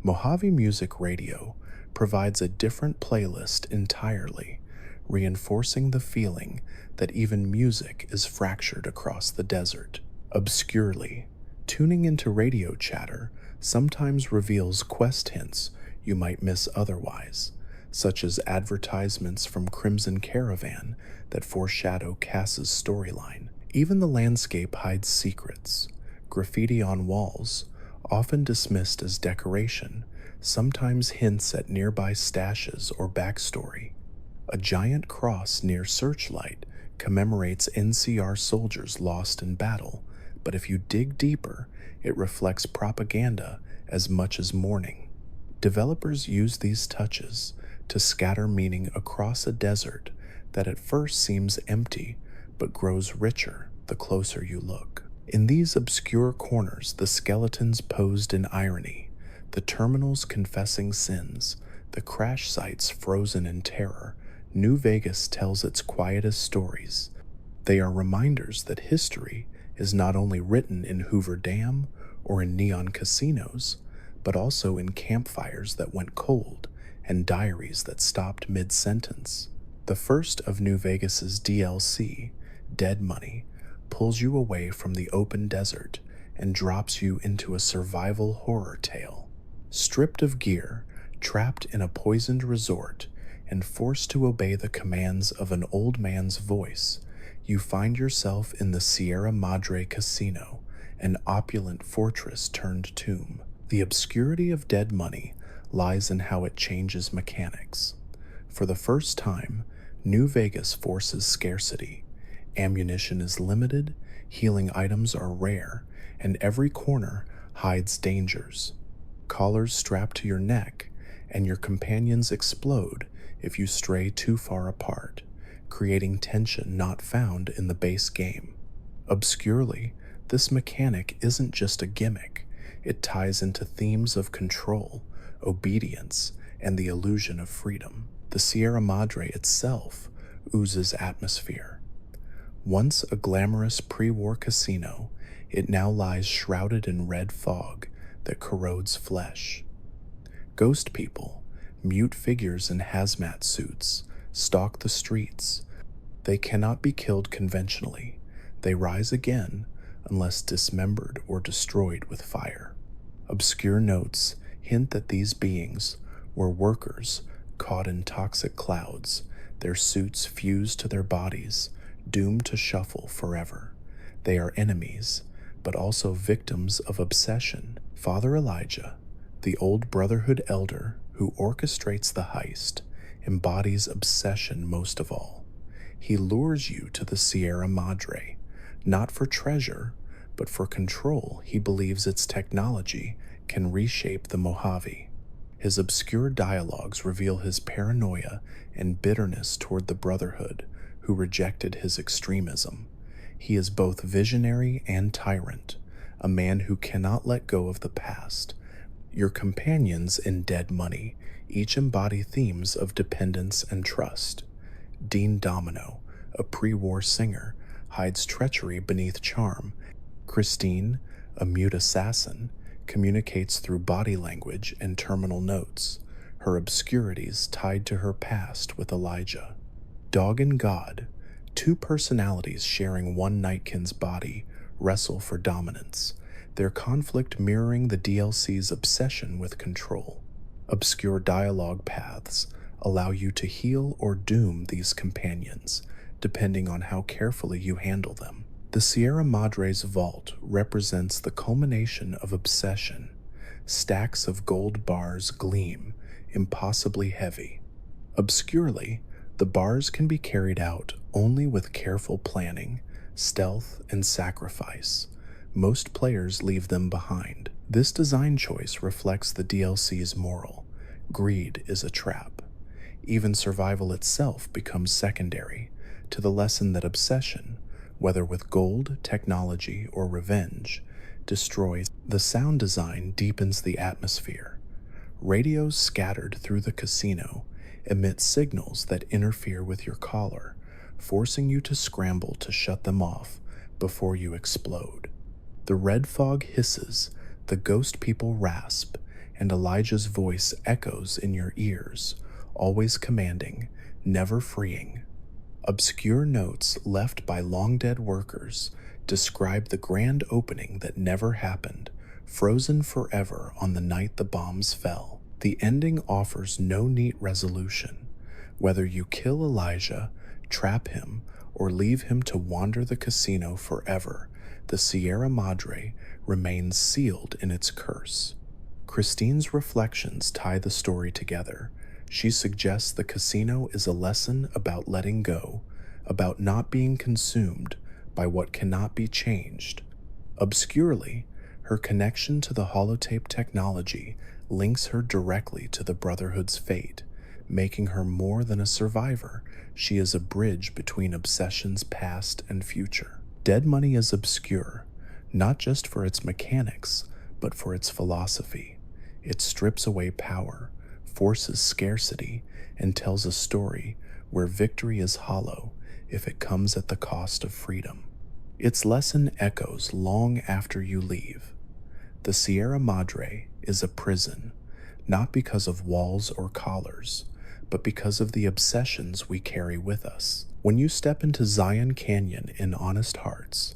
Mojave Music Radio provides a different playlist entirely, reinforcing the feeling that even music is fractured across the desert. Obscurely, tuning into radio chatter sometimes reveals quest hints you might miss otherwise, such as advertisements from Crimson Caravan that foreshadow Cass's storyline. Even the landscape hides secrets. Graffiti on walls, often dismissed as decoration, sometimes hints at nearby stashes or backstory. A giant cross near Searchlight commemorates NCR soldiers lost in battle, but if you dig deeper, it reflects propaganda as much as mourning. Developers use these touches to scatter meaning across a desert that at first seems empty but grows richer the closer you look. In these obscure corners, the skeletons posed in irony, the terminals confessing sins, the crash sites frozen in terror. New Vegas tells its quietest stories. They are reminders that history is not only written in Hoover Dam or in neon casinos, but also in campfires that went cold and diaries that stopped mid-sentence. The first of New Vegas's DLC, Dead Money, pulls you away from the open desert and drops you into a survival horror tale. Stripped of gear, trapped in a poisoned resort, and forced to obey the commands of an old man's voice, you find yourself in the Sierra Madre Casino, an opulent fortress turned tomb. The obscurity of Dead Money lies in how it changes mechanics. For the first time, New Vegas forces scarcity. Ammunition is limited, healing items are rare, and every corner hides dangers. Collars strap to your neck, and your companions explode if you stray too far apart, creating tension not found in the base game. Obscurely, this mechanic isn't just a gimmick, it ties into themes of control, obedience, and the illusion of freedom. The Sierra Madre itself oozes atmosphere. Once a glamorous pre-war casino, it now lies shrouded in red fog that corrodes flesh. Ghost people, mute figures in hazmat suits, stalk the streets. They cannot be killed conventionally. They rise again unless dismembered or destroyed with fire. Obscure notes hint that these beings were workers caught in toxic clouds, their suits fused to their bodies, doomed to shuffle forever. They are enemies, but also victims of obsession. Father Elijah, the old Brotherhood elder who orchestrates the heist, embodies obsession most of all. He lures you to the Sierra Madre, not for treasure, but for control. He believes its technology can reshape the Mojave. His obscure dialogues reveal his paranoia and bitterness toward the Brotherhood, who rejected his extremism. He is both visionary and tyrant, a man who cannot let go of the past. Your companions in Dead Money each embody themes of dependence and trust. Dean Domino, a pre-war singer, hides treachery beneath charm. Christine, a mute assassin, communicates through body language and terminal notes, her obscurities tied to her past with Elijah. Dog and God, two personalities sharing one Nightkin's body, wrestle for dominance, their conflict mirroring the DLC's obsession with control. Obscure dialogue paths allow you to heal or doom these companions, depending on how carefully you handle them. The Sierra Madre's vault represents the culmination of obsession. Stacks of gold bars gleam, impossibly heavy. Obscurely, the bars can be carried out only with careful planning, stealth, and sacrifice. Most players leave them behind. This design choice reflects the DLC's moral. Greed is a trap. Even survival itself becomes secondary to the lesson that obsession, whether with gold, technology, or revenge, destroys. The sound design deepens the atmosphere. Radios scattered through the casino emit signals that interfere with your collar, forcing you to scramble to shut them off before you explode. The red fog hisses, the ghost people rasp, and Elijah's voice echoes in your ears, always commanding, never freeing. Obscure notes left by long-dead workers describe the grand opening that never happened, frozen forever on the night the bombs fell. The ending offers no neat resolution. Whether you kill Elijah, trap him, or leave him to wander the casino forever, the Sierra Madre remains sealed in its curse. Christine's reflections tie the story together. She suggests the casino is a lesson about letting go, about not being consumed by what cannot be changed. Obscurely, her connection to the holotape technology links her directly to the Brotherhood's fate, making her more than a survivor. She is a bridge between obsession's past and future. Dead Money is obscure, not just for its mechanics, but for its philosophy. It strips away power, forces scarcity, and tells a story where victory is hollow if it comes at the cost of freedom. Its lesson echoes long after you leave. The Sierra Madre is a prison, not because of walls or collars, but because of the obsessions we carry with us. When you step into Zion Canyon in Honest Hearts,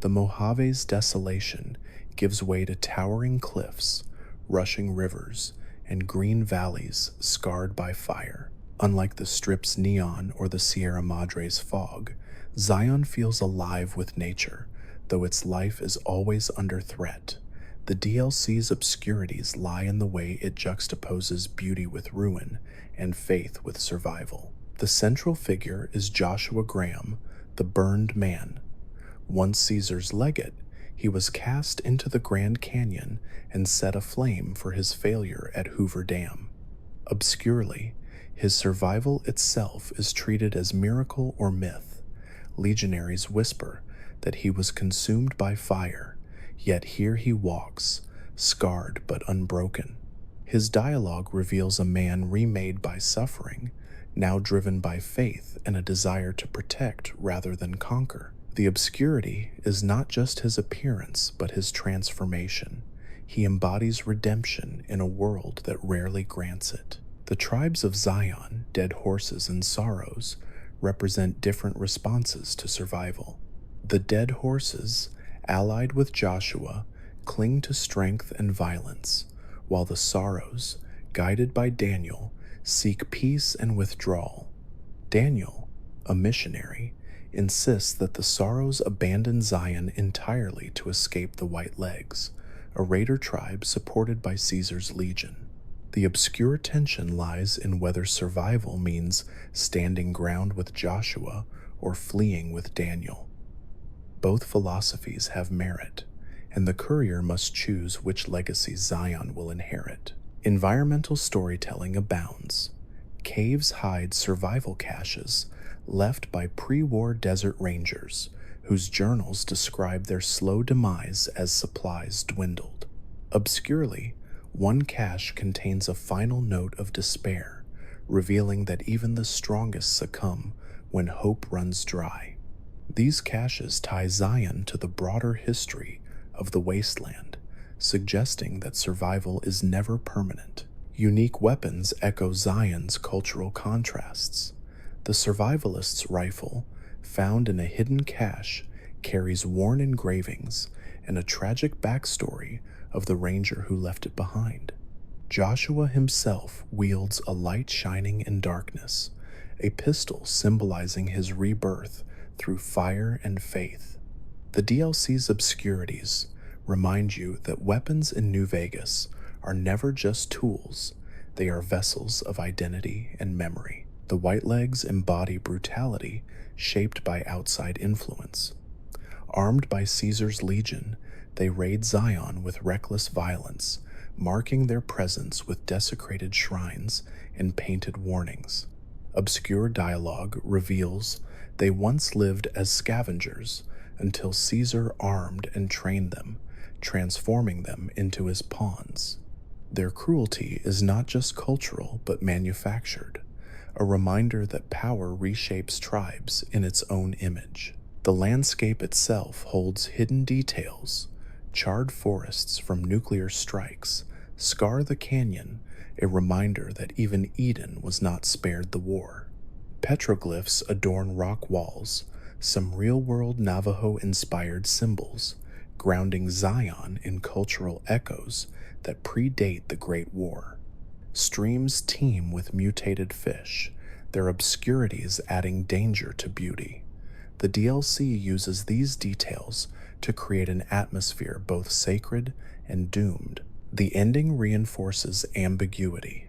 the Mojave's desolation gives way to towering cliffs, rushing rivers, and green valleys scarred by fire. Unlike the Strip's neon or the Sierra Madre's fog, Zion feels alive with nature, though its life is always under threat. The DLC's obscurities lie in the way it juxtaposes beauty with ruin and faith with survival. The central figure is Joshua Graham, the burned man. Once Caesar's legate, he was cast into the Grand Canyon and set aflame for his failure at Hoover Dam. Obscurely, his survival itself is treated as miracle or myth. Legionaries whisper that he was consumed by fire, yet here he walks, scarred but unbroken. His dialogue reveals a man remade by suffering, now driven by faith and a desire to protect rather than conquer. The obscurity is not just his appearance, but his transformation. He embodies redemption in a world that rarely grants it. The tribes of Zion, Dead Horses and Sorrows, represent different responses to survival. The Dead Horses, allied with Joshua, cling to strength and violence, while the Sorrows, guided by Daniel, seek peace and withdrawal. Daniel, a missionary, insists that the Sorrows abandon Zion entirely to escape the White Legs, a raider tribe supported by Caesar's legion. The obscure tension lies in whether survival means standing ground with Joshua or fleeing with Daniel. Both philosophies have merit, and the courier must choose which legacy Zion will inherit. Environmental storytelling abounds. Caves hide survival caches left by pre-war desert rangers, whose journals describe their slow demise as supplies dwindled. Obscurely, one cache contains a final note of despair, revealing that even the strongest succumb when hope runs dry. These caches tie Zion to the broader history of the wasteland, suggesting that survival is never permanent. Unique weapons echo Zion's cultural contrasts. The survivalist's rifle, found in a hidden cache, carries worn engravings and a tragic backstory of the ranger who left it behind. Joshua himself wields a light shining in darkness, a pistol symbolizing his rebirth through fire and faith. The DLC's obscurities remind you that weapons in New Vegas are never just tools, they are vessels of identity and memory. The Whitelegs embody brutality shaped by outside influence. Armed by Caesar's legion, they raid Zion with reckless violence, marking their presence with desecrated shrines and painted warnings. Obscure dialogue reveals they once lived as scavengers until Caesar armed and trained them, transforming them into his pawns. Their cruelty is not just cultural but manufactured, a reminder that power reshapes tribes in its own image. The landscape itself holds hidden details. Charred forests from nuclear strikes scar the canyon, a reminder that even Eden was not spared the war. Petroglyphs adorn rock walls, some real-world Navajo-inspired symbols, grounding Zion in cultural echoes that predate the Great War. Streams teem with mutated fish, their obscurities adding danger to beauty. The DLC uses these details to create an atmosphere both sacred and doomed. The ending reinforces ambiguity.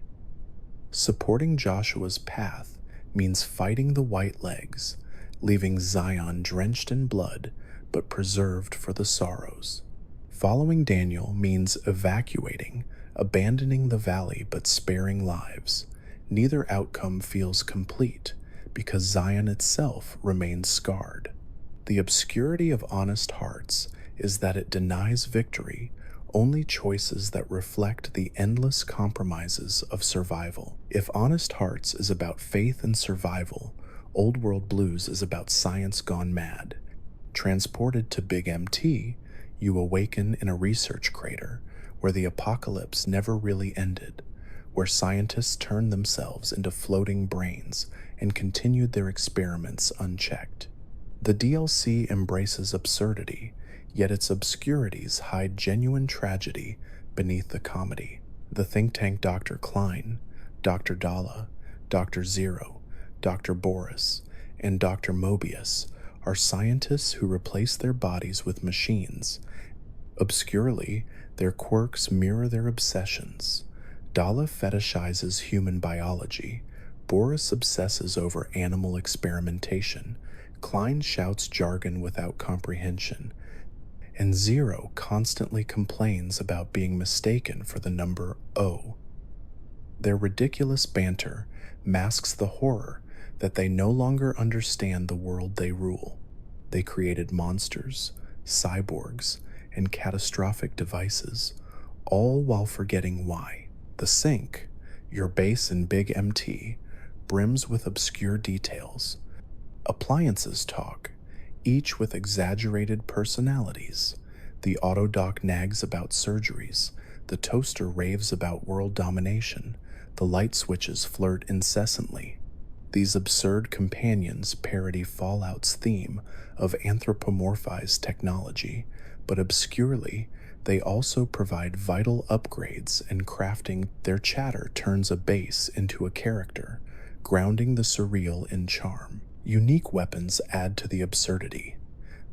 Supporting Joshua's path means fighting the Whitelegs, leaving Zion drenched in blood but preserved for the sorrows. Following Daniel means evacuating, abandoning the valley but sparing lives. Neither outcome feels complete because Zion itself remains scarred. The obscurity of Honest Hearts is that it denies victory, only choices that reflect the endless compromises of survival. If Honest Hearts is about faith and survival, Old World Blues is about science gone mad. Transported to Big MT, you awaken in a research crater where the apocalypse never really ended, where scientists turned themselves into floating brains and continued their experiments unchecked. The DLC embraces absurdity, yet its obscurities hide genuine tragedy beneath the comedy. The think tank Dr. Klein, Dr. Dalla, Dr. Zero, Dr. Boris, and Dr. Mobius are scientists who replace their bodies with machines. Obscurely, their quirks mirror their obsessions. Dalla fetishizes human biology, Boris obsesses over animal experimentation, Klein shouts jargon without comprehension, and Zero constantly complains about being mistaken for the number O. Their ridiculous banter masks the horror that they no longer understand the world they rule. They created monsters, cyborgs, and catastrophic devices, all while forgetting why. The Sink, your base in Big MT, brims with obscure details. Appliances talk, each with exaggerated personalities. The Autodoc nags about surgeries, the toaster raves about world domination, the light switches flirt incessantly. These absurd companions parody Fallout's theme of anthropomorphized technology, but obscurely, they also provide vital upgrades and crafting. Their chatter turns a base into a character, grounding the surreal in charm. Unique weapons add to the absurdity.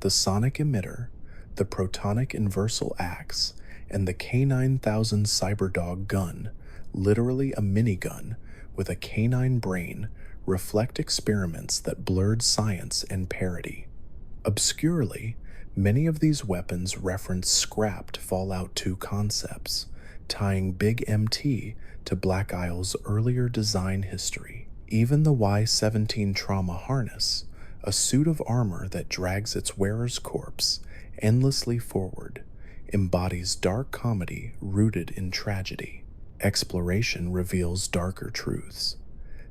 The sonic emitter, the protonic inversal axe, and the K9000 Cyberdog gun, literally a minigun with a canine brain, reflect experiments that blurred science and parody. Obscurely, many of these weapons reference scrapped Fallout 2 concepts, tying Big MT to Black Isle's earlier design history. Even the Y-17 trauma harness, a suit of armor that drags its wearer's corpse endlessly forward, embodies dark comedy rooted in tragedy. Exploration reveals darker truths.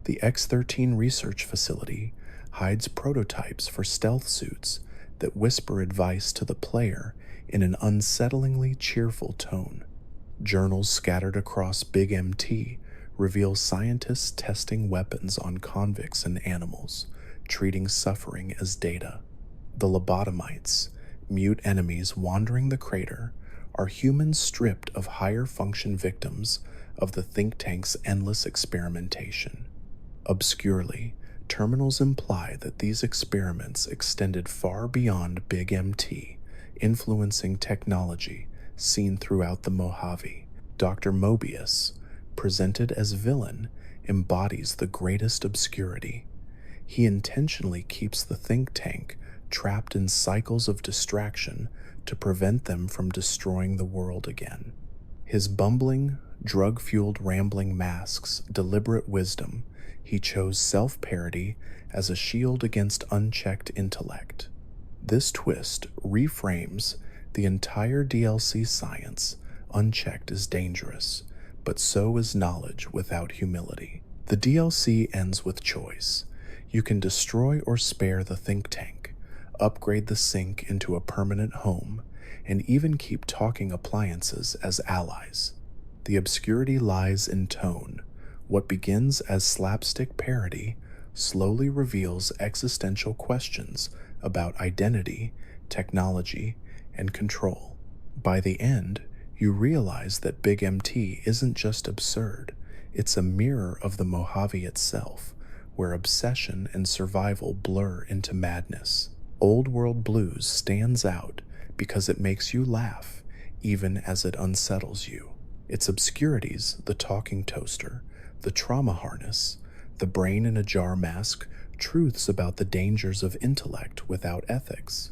The X-13 research facility, hides prototypes for stealth suits that whisper advice to the player in an unsettlingly cheerful tone. Journals scattered across Big MT reveal scientists testing weapons on convicts and animals, treating suffering as data. The lobotomites, mute enemies wandering the crater, are humans stripped of higher function victims of the think tank's endless experimentation. Obscurely, terminals imply that these experiments extended far beyond Big MT, influencing technology seen throughout the Mojave. Dr. Mobius, presented as villain, embodies the greatest obscurity. He intentionally keeps the think tank trapped in cycles of distraction to prevent them from destroying the world again. His bumbling, drug-fueled rambling masks deliberate wisdom. He chose self-parody as a shield against unchecked intellect. This twist reframes the entire DLC science. Unchecked is dangerous, but so is knowledge without humility. The DLC ends with choice. You can destroy or spare the think tank, upgrade the sink into a permanent home, and even keep talking appliances as allies. The obscurity lies in tone. What begins as slapstick parody slowly reveals existential questions about identity, technology, and control. By the end, you realize that Big MT isn't just absurd, it's a mirror of the Mojave itself, where obsession and survival blur into madness. Old World Blues stands out because it makes you laugh, even as it unsettles you. Its obscurities, the talking toaster, the trauma harness, the brain in a jar mask, truths about the dangers of intellect without ethics.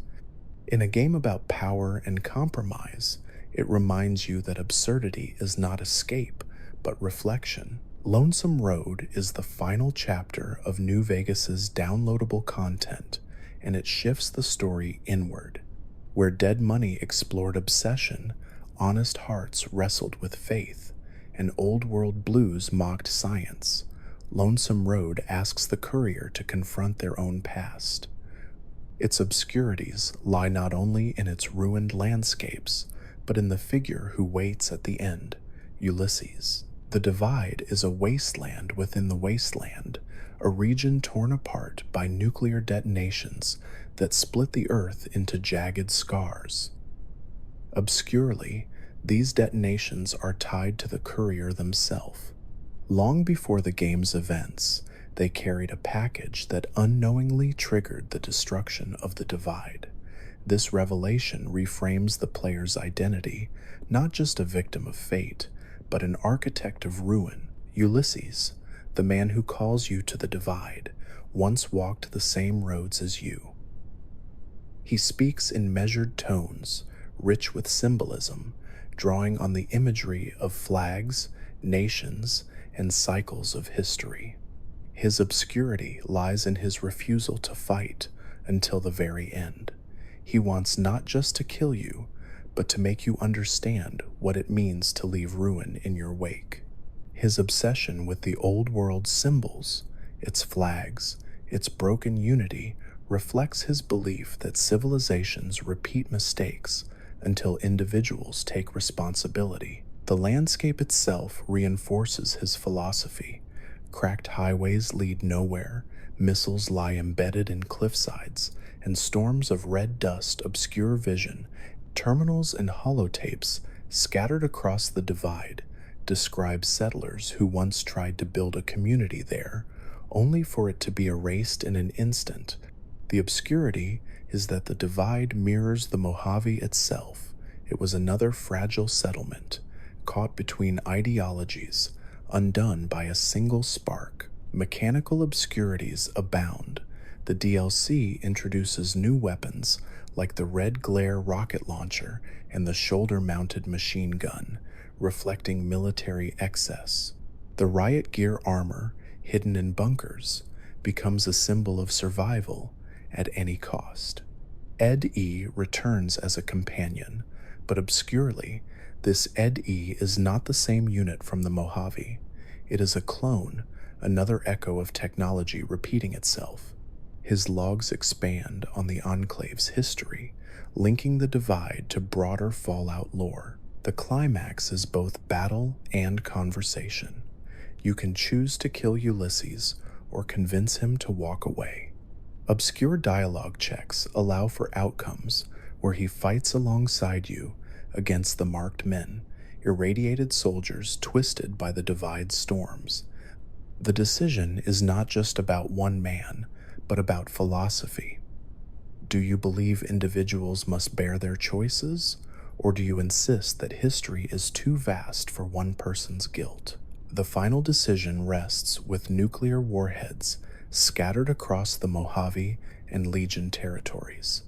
In a game about power and compromise, it reminds you that absurdity is not escape, but reflection. Lonesome Road is the final chapter of New Vegas's downloadable content, and it shifts the story inward. Where Dead Money explored obsession, Honest Hearts wrestled with faith, and Old World Blues mocked science. Lonesome Road asks the courier to confront their own past. Its obscurities lie not only in its ruined landscapes, but in the figure who waits at the end, Ulysses. The Divide is a wasteland within the wasteland, a region torn apart by nuclear detonations that split the Earth into jagged scars. Obscurely, these detonations are tied to the courier themselves. Long before the game's events, they carried a package that unknowingly triggered the destruction of the Divide. This revelation reframes the player's identity, not just a victim of fate, but an architect of ruin. Ulysses, the man who calls you to the Divide, once walked the same roads as you. He speaks in measured tones, rich with symbolism, drawing on the imagery of flags, nations, and cycles of history. His obscurity lies in his refusal to fight until the very end. He wants not just to kill you, but to make you understand what it means to leave ruin in your wake. His obsession with the old world symbols, its flags, its broken unity, reflects his belief that civilizations repeat mistakes until individuals take responsibility. The landscape itself reinforces his philosophy. Cracked highways lead nowhere, missiles lie embedded in cliffsides, and storms of red dust obscure vision. Terminals and holotapes scattered across the Divide describe settlers who once tried to build a community there, only for it to be erased in an instant. The obscurity is that the Divide mirrors the Mojave itself. It was another fragile settlement, caught between ideologies, undone by a single spark. Mechanical obscurities abound. The DLC introduces new weapons like the Red Glare rocket launcher and the shoulder-mounted machine gun, reflecting military excess. The Riot Gear armor, hidden in bunkers, becomes a symbol of survival at any cost. Ed E returns as a companion, but obscurely, this Ed E is not the same unit from the Mojave. It is a clone, another echo of technology repeating itself. His logs expand on the Enclave's history, linking the Divide to broader Fallout lore. The climax is both battle and conversation. You can choose to kill Ulysses or convince him to walk away. Obscure dialogue checks allow for outcomes where he fights alongside you against the marked men, irradiated soldiers twisted by the Divide's storms. The decision is not just about one man, but about philosophy. Do you believe individuals must bear their choices, or do you insist that history is too vast for one person's guilt? The final decision rests with nuclear warheads scattered across the Mojave and Legion territories.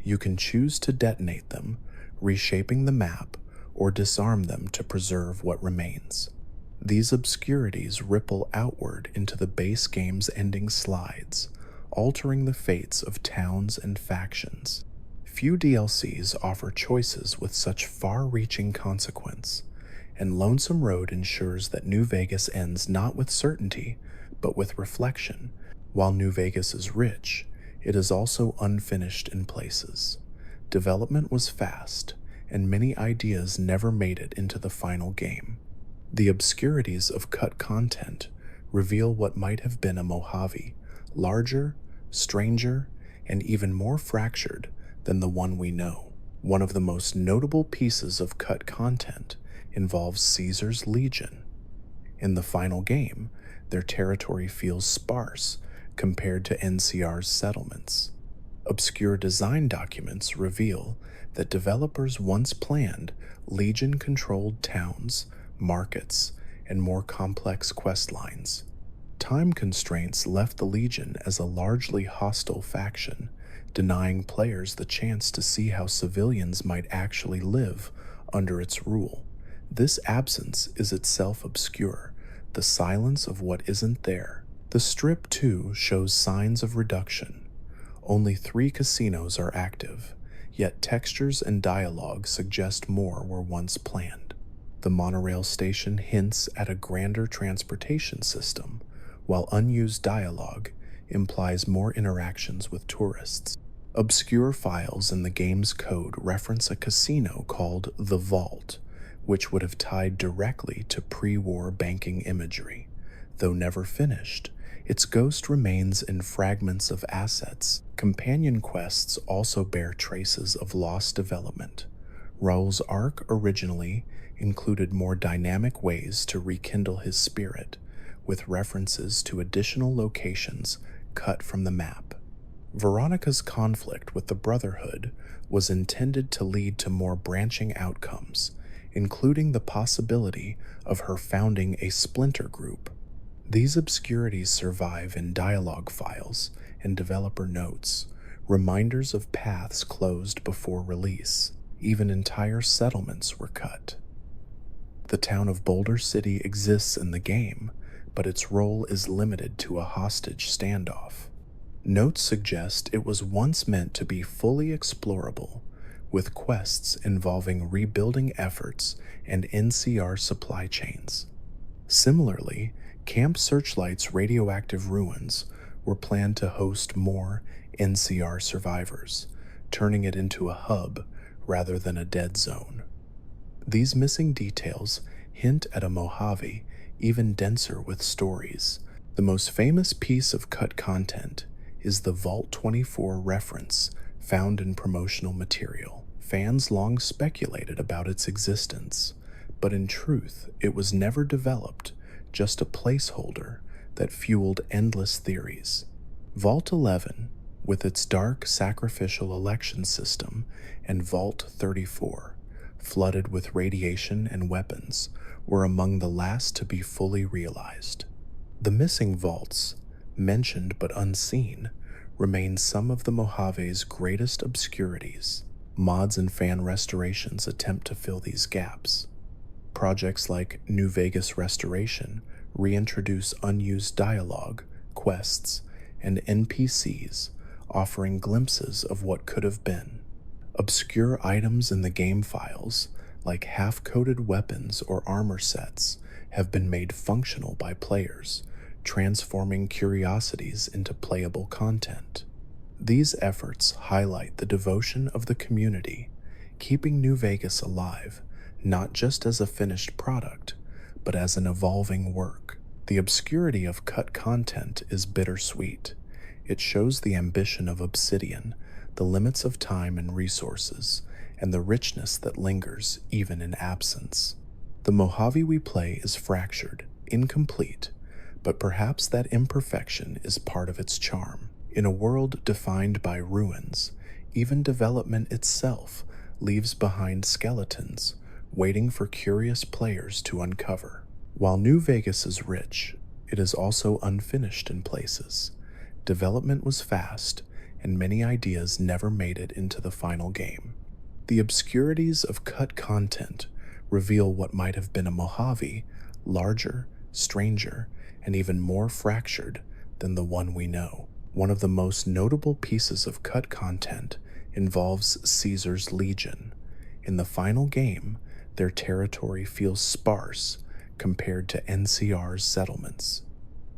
You can choose to detonate them, reshaping the map, or disarm them to preserve what remains. These obscurities ripple outward into the base game's ending slides, altering the fates of towns and factions. Few DLCs offer choices with such far-reaching consequence, and Lonesome Road ensures that New Vegas ends not with certainty, but with reflection. While New Vegas is rich, it is also unfinished in places. Development was fast, and many ideas never made it into the final game. The obscurities of cut content reveal what might have been a Mojave, larger, stranger, and even more fractured than the one we know. One of the most notable pieces of cut content involves Caesar's Legion. In the final game, their territory feels sparse compared to NCR's settlements. Obscure design documents reveal that developers once planned Legion-controlled towns, markets, and more complex quest lines. Time constraints left the Legion as a largely hostile faction, denying players the chance to see how civilians might actually live under its rule. This absence is itself obscure, the silence of what isn't there. The Strip, too, shows signs of reduction. Only 3 casinos are active, yet textures and dialogue suggest more were once planned. The monorail station hints at a grander transportation system, while unused dialogue implies more interactions with tourists. Obscure files in the game's code reference a casino called The Vault, which would have tied directly to pre-war banking imagery. Though never finished, its ghost remains in fragments of assets. Companion quests also bear traces of lost development. Raul's arc originally included more dynamic ways to rekindle his spirit, with references to additional locations cut from the map. Veronica's conflict with the Brotherhood was intended to lead to more branching outcomes, including the possibility of her founding a splinter group. These obscurities survive in dialogue files and developer notes, reminders of paths closed before release. Even entire settlements were cut. The town of Boulder City exists in the game, but its role is limited to a hostage standoff. Notes suggest it was once meant to be fully explorable, with quests involving rebuilding efforts and NCR supply chains. Similarly, Camp Searchlight's radioactive ruins were planned to host more NCR survivors, turning it into a hub rather than a dead zone. These missing details hint at a Mojave even denser with stories. The most famous piece of cut content is the Vault 24 reference found in promotional material. Fans long speculated about its existence, but in truth, it was never developed, just a placeholder that fueled endless theories. Vault 11, with its dark sacrificial election system, and Vault 34, flooded with radiation and weapons, were among the last to be fully realized. The missing vaults, mentioned but unseen, remain some of the Mojave's greatest obscurities. Mods and fan restorations attempt to fill these gaps. Projects like New Vegas Restoration reintroduce unused dialogue, quests, and NPCs, offering glimpses of what could have been. Obscure items in the game files, like half-coated weapons or armor sets, have been made functional by players, transforming curiosities into playable content. These efforts highlight the devotion of the community, keeping New Vegas alive, not just as a finished product, but as an evolving work. The obscurity of cut content is bittersweet. It shows the ambition of Obsidian, the limits of time and resources, and the richness that lingers even in absence. The Mojave we play is fractured, incomplete, but perhaps that imperfection is part of its charm. In a world defined by ruins, even development itself leaves behind skeletons, waiting for curious players to uncover. While New Vegas is rich, it is also unfinished in places. Development was fast, and many ideas never made it into the final game. The obscurities of cut content reveal what might have been a Mojave, larger, stranger, and even more fractured than the one we know. One of the most notable pieces of cut content involves Caesar's Legion. In the final game, their territory feels sparse compared to NCR's settlements.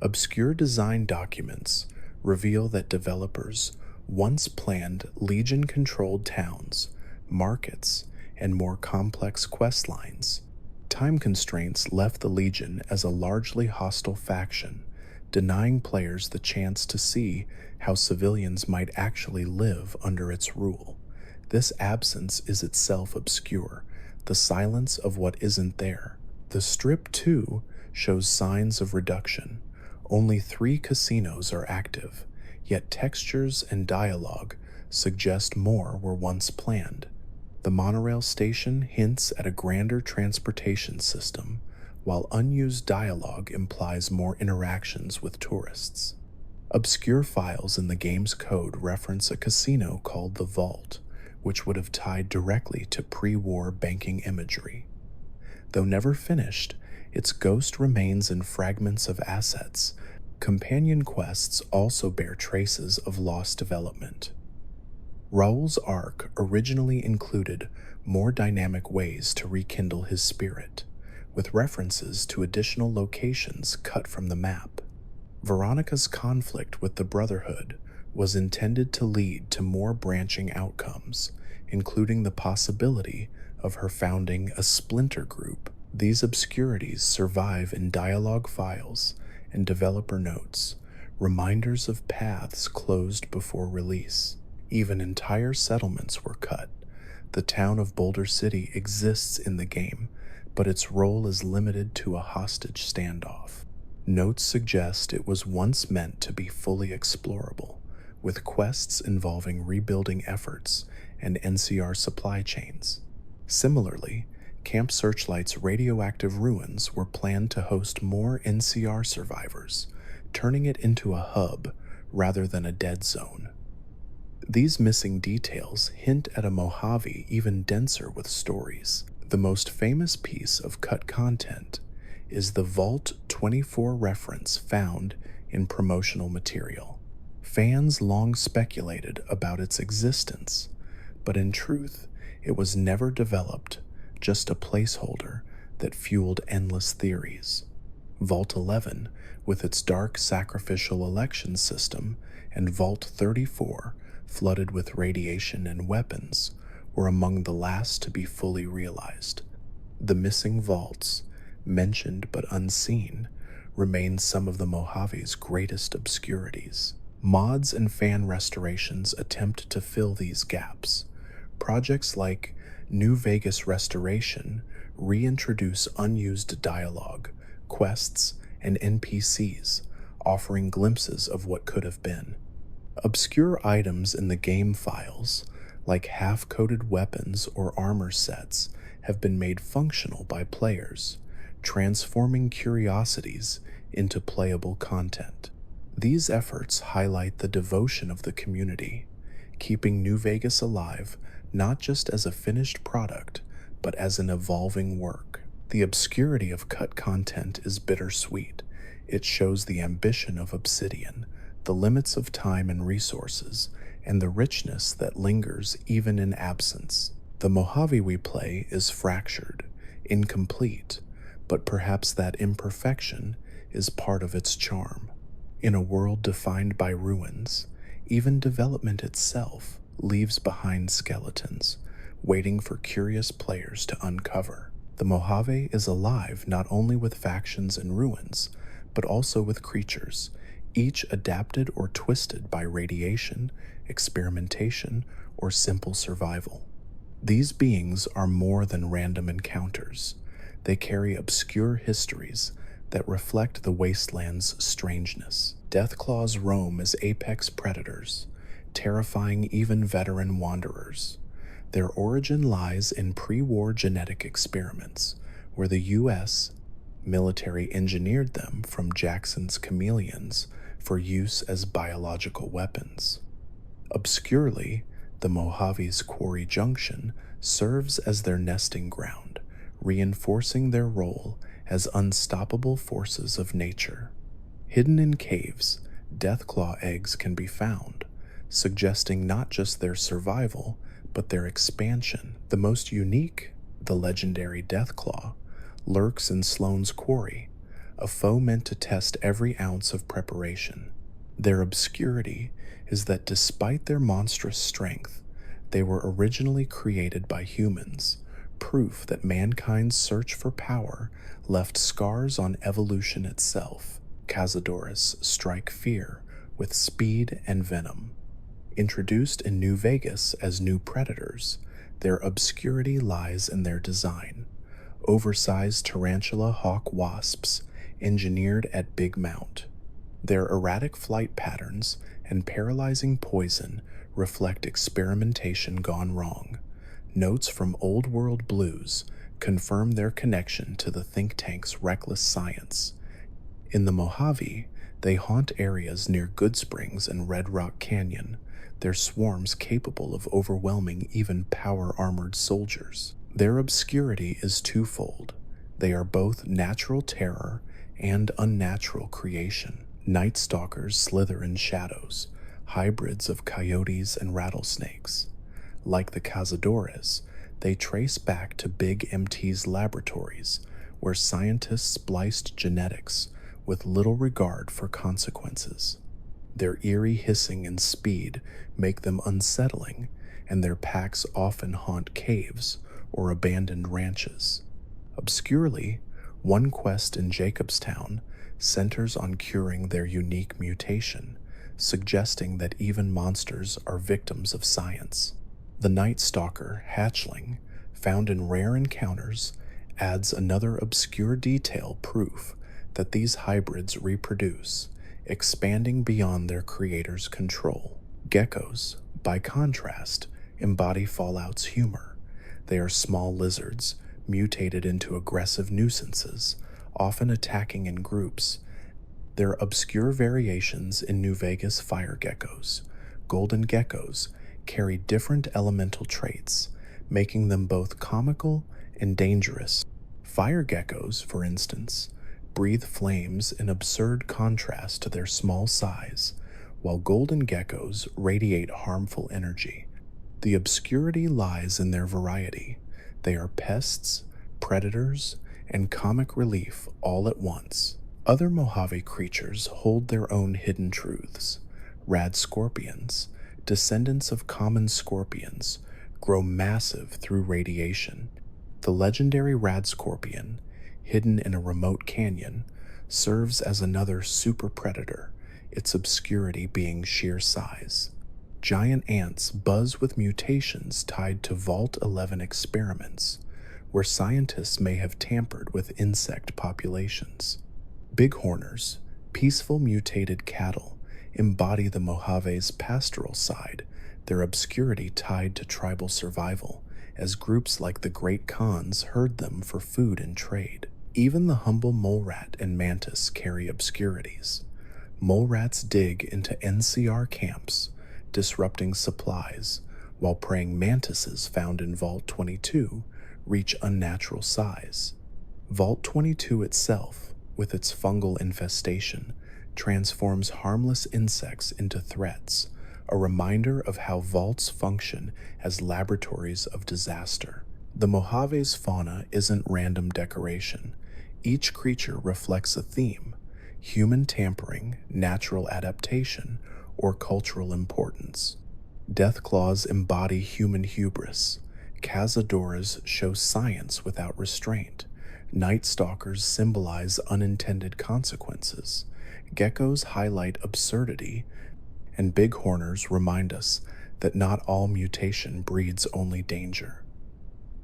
Obscure design documents reveal that developers once planned Legion-controlled towns, markets, and more complex quest lines. Time constraints left the Legion as a largely hostile faction, denying players the chance to see how civilians might actually live under its rule. This absence is itself obscure, the silence of what isn't there. The Strip, too, shows signs of reduction. Only 3 casinos are active, yet textures and dialogue suggest more were once planned. The monorail station hints at a grander transportation system, while unused dialogue implies more interactions with tourists. Obscure files in the game's code reference a casino called the Vault, which would have tied directly to pre-war banking imagery. Though never finished, its ghost remains in fragments of assets. Companion quests also bear traces of lost development. Raoul's arc originally included more dynamic ways to rekindle his spirit, with references to additional locations cut from the map. Veronica's conflict with the Brotherhood was intended to lead to more branching outcomes, including the possibility of her founding a splinter group. These obscurities survive in dialogue files and developer notes, reminders of paths closed before release. Even entire settlements were cut. The town of Boulder City exists in the game, but its role is limited to a hostage standoff. Notes suggest it was once meant to be fully explorable, with quests involving rebuilding efforts and NCR supply chains. Similarly, Camp Searchlight's radioactive ruins were planned to host more NCR survivors, turning it into a hub rather than a dead zone. These missing details hint at a Mojave even denser with stories. The most famous piece of cut content is the Vault 24 reference found in promotional material. Fans long speculated about its existence, but in truth, it was never developed, just a placeholder that fueled endless theories. Vault 11, with its dark sacrificial election system, and Vault 34, flooded with radiation and weapons, were among the last to be fully realized. The missing vaults, mentioned but unseen, remain some of the Mojave's greatest obscurities. Mods and fan restorations attempt to fill these gaps. Projects like New Vegas Restoration reintroduce unused dialogue, quests, and NPCs, offering glimpses of what could have been. Obscure items in the game files, like half-coated weapons or armor sets, have been made functional by players, transforming curiosities into playable content. These efforts highlight the devotion of the community, keeping New Vegas alive not just as a finished product, but as an evolving work. The obscurity of cut content is bittersweet. It shows the ambition of Obsidian, the limits of time and resources, and the richness that lingers even in absence. The Mojave we play is fractured, incomplete, but perhaps that imperfection is part of its charm. In a world defined by ruins, even development itself leaves behind skeletons, waiting for curious players to uncover. The Mojave is alive not only with factions and ruins, but also with creatures, each adapted or twisted by radiation, experimentation, or simple survival. These beings are more than random encounters. They carry obscure histories that reflect the wasteland's strangeness. Deathclaws roam as apex predators, terrifying even veteran wanderers. Their origin lies in pre-war genetic experiments, where the U.S. military engineered them from Jackson's chameleons for use as biological weapons. Obscurely, the Mojave's Quarry Junction serves as their nesting ground, reinforcing their role as unstoppable forces of nature. Hidden in caves, deathclaw eggs can be found, suggesting not just their survival, but their expansion. The most unique, the legendary deathclaw, lurks in Sloan's Quarry, a foe meant to test every ounce of preparation. Their obscurity is that despite their monstrous strength, they were originally created by humans, proof that mankind's search for power left scars on evolution itself. Cazadores strike fear with speed and venom. Introduced in New Vegas as new predators, their obscurity lies in their design. Oversized tarantula hawk wasps engineered at Big Mount. Their erratic flight patterns and paralyzing poison reflect experimentation gone wrong. Notes from Old World Blues confirm their connection to the think tank's reckless science. In the Mojave, they haunt areas near Goodsprings and Red Rock Canyon, their swarms capable of overwhelming even power-armored soldiers. Their obscurity is twofold. They are both natural terror and unnatural creation. Night stalkers slither in shadows, hybrids of coyotes and rattlesnakes. Like the Cazadores, they trace back to Big MT's laboratories, where scientists spliced genetics with little regard for consequences. Their eerie hissing and speed make them unsettling, and their packs often haunt caves or abandoned ranches. Obscurely, one quest in Jacobstown centers on curing their unique mutation, suggesting that even monsters are victims of science. The Night Stalker hatchling, found in rare encounters, adds another obscure detail, proof that these hybrids reproduce, expanding beyond their creator's control. Geckos, by contrast, embody Fallout's humor. They are small lizards, mutated into aggressive nuisances, often attacking in groups. There are obscure variations in New Vegas fire geckos. Golden geckos carry different elemental traits, making them both comical and dangerous. Fire geckos, for instance, breathe flames in absurd contrast to their small size, while golden geckos radiate harmful energy. The obscurity lies in their variety. They are pests, predators, and comic relief all at once. Other Mojave creatures hold their own hidden truths. Rad scorpions, descendants of common scorpions, grow massive through radiation. The legendary rad scorpion, hidden in a remote canyon, serves as another super predator, its obscurity being sheer size. Giant ants buzz with mutations tied to Vault 11 experiments, where scientists may have tampered with insect populations. Bighorners, peaceful mutated cattle, embody the Mojave's pastoral side, their obscurity tied to tribal survival, as groups like the Great Khans herd them for food and trade. Even the humble mole rat and mantis carry obscurities. Mole rats dig into NCR camps, disrupting supplies, while praying mantises found in Vault 22 reach unnatural size. Vault 22 itself, with its fungal infestation, transforms harmless insects into threats, a reminder of how vaults function as laboratories of disaster. The Mojave's fauna isn't random decoration. Each creature reflects a theme: human tampering, natural adaptation, or cultural importance. Deathclaws embody human hubris. Cazadoras show science without restraint. Night Stalkers symbolize unintended consequences. Geckos highlight absurdity, and bighorners remind us that not all mutation breeds only danger.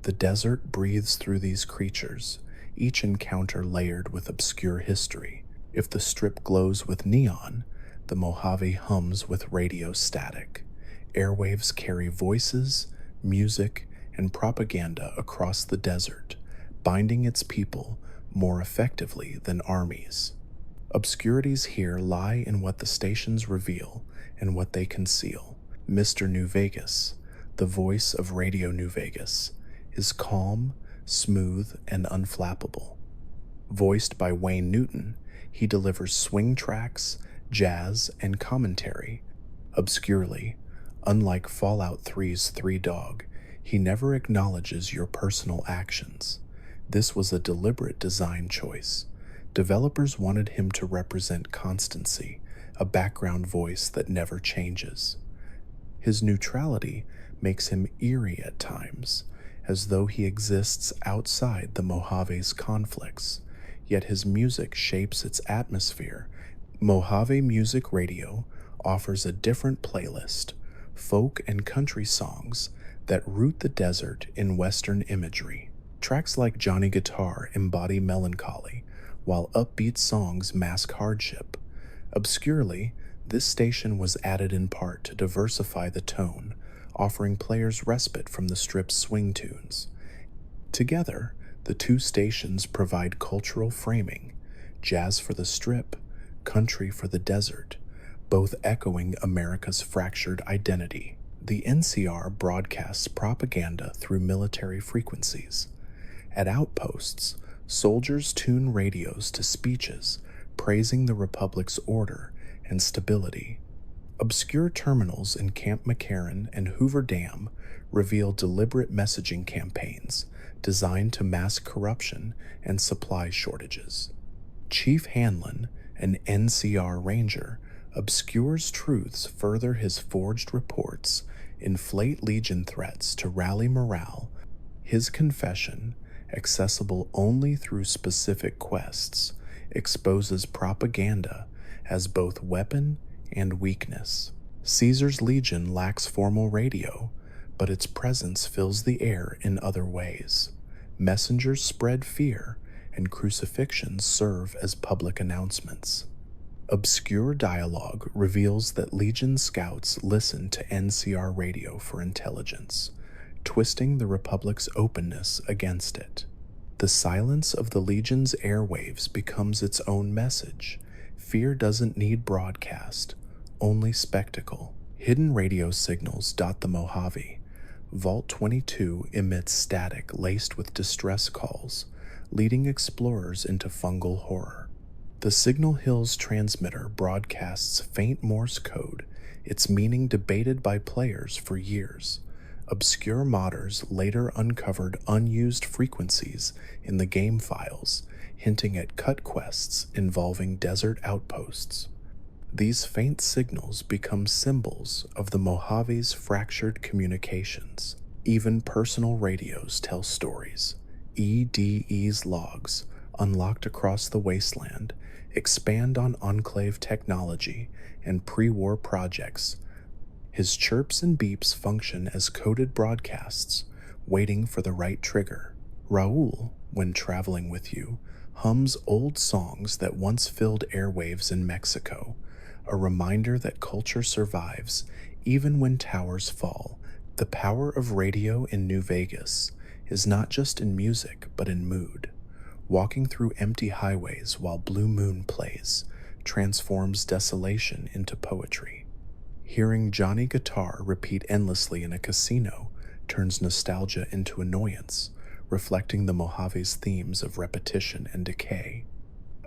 The desert breathes through these creatures, each encounter layered with obscure history. If the strip glows with neon, the Mojave hums with radio static. Airwaves carry voices, music, and propaganda across the desert, binding its people more effectively than armies. Obscurities here lie in what the stations reveal and what they conceal. Mr. New Vegas, the voice of Radio New Vegas, is calm, smooth, and unflappable. Voiced by Wayne Newton, he delivers swing tracks, jazz, and commentary. Obscurely, unlike Fallout 3's Three Dog, he never acknowledges your personal actions. This was a deliberate design choice. Developers wanted him to represent constancy, a background voice that never changes. His neutrality makes him eerie at times, as though he exists outside the Mojave's conflicts, yet his music shapes its atmosphere. Mojave Music Radio offers a different playlist, folk and country songs that root the desert in Western imagery. Tracks like Johnny Guitar embody melancholy, while upbeat songs mask hardship. Obscurely, this station was added in part to diversify the tone, offering players respite from the strip's swing tunes. Together, the two stations provide cultural framing, jazz for the strip, country for the desert, both echoing America's fractured identity. The NCR broadcasts propaganda through military frequencies. At outposts, soldiers tune radios to speeches praising the Republic's order and stability. Obscure terminals in Camp McCarran and Hoover Dam reveal deliberate messaging campaigns designed to mask corruption and supply shortages. Chief Hanlon, an NCR Ranger, obscures truths further his forged reports, inflate Legion threats to rally morale. His confession, accessible only through specific quests, exposes propaganda as both weapon and weakness. Caesar's Legion lacks formal radio, but its presence fills the air in other ways. Messengers spread fear, and crucifixions serve as public announcements. Obscure dialogue reveals that Legion scouts listen to NCR radio for intelligence, twisting the Republic's openness against it. The silence of the Legion's airwaves becomes its own message. Fear doesn't need broadcast, only spectacle. Hidden radio signals dot the Mojave. Vault 22 emits static laced with distress calls, leading explorers into fungal horror. The Signal Hills transmitter broadcasts faint Morse code, its meaning debated by players for years. Obscure modders later uncovered unused frequencies in the game files, hinting at cut quests involving desert outposts. These faint signals become symbols of the Mojave's fractured communications. Even personal radios tell stories. EDE's logs, unlocked across the wasteland, expand on Enclave technology and pre-war projects. His chirps and beeps function as coded broadcasts, waiting for the right trigger. Raul, when traveling with you, hums old songs that once filled airwaves in Mexico, a reminder that culture survives even when towers fall. The power of radio in New Vegas is not just in music, but in mood. Walking through empty highways while Blue Moon plays transforms desolation into poetry. Hearing Johnny Guitar repeat endlessly in a casino turns nostalgia into annoyance, reflecting the Mojave's themes of repetition and decay.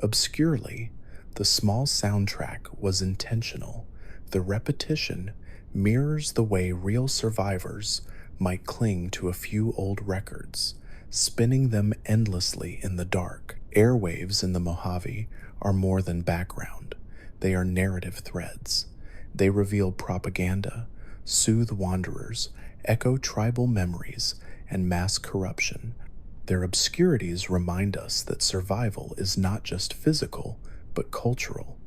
Obscurely, the small soundtrack was intentional. The repetition mirrors the way real survivors might cling to a few old records, spinning them endlessly in the dark. Airwaves in the Mojave are more than background, they are narrative threads. They reveal propaganda, soothe wanderers, echo tribal memories, and mask corruption. Their obscurities remind us that survival is not just physical, but cultural.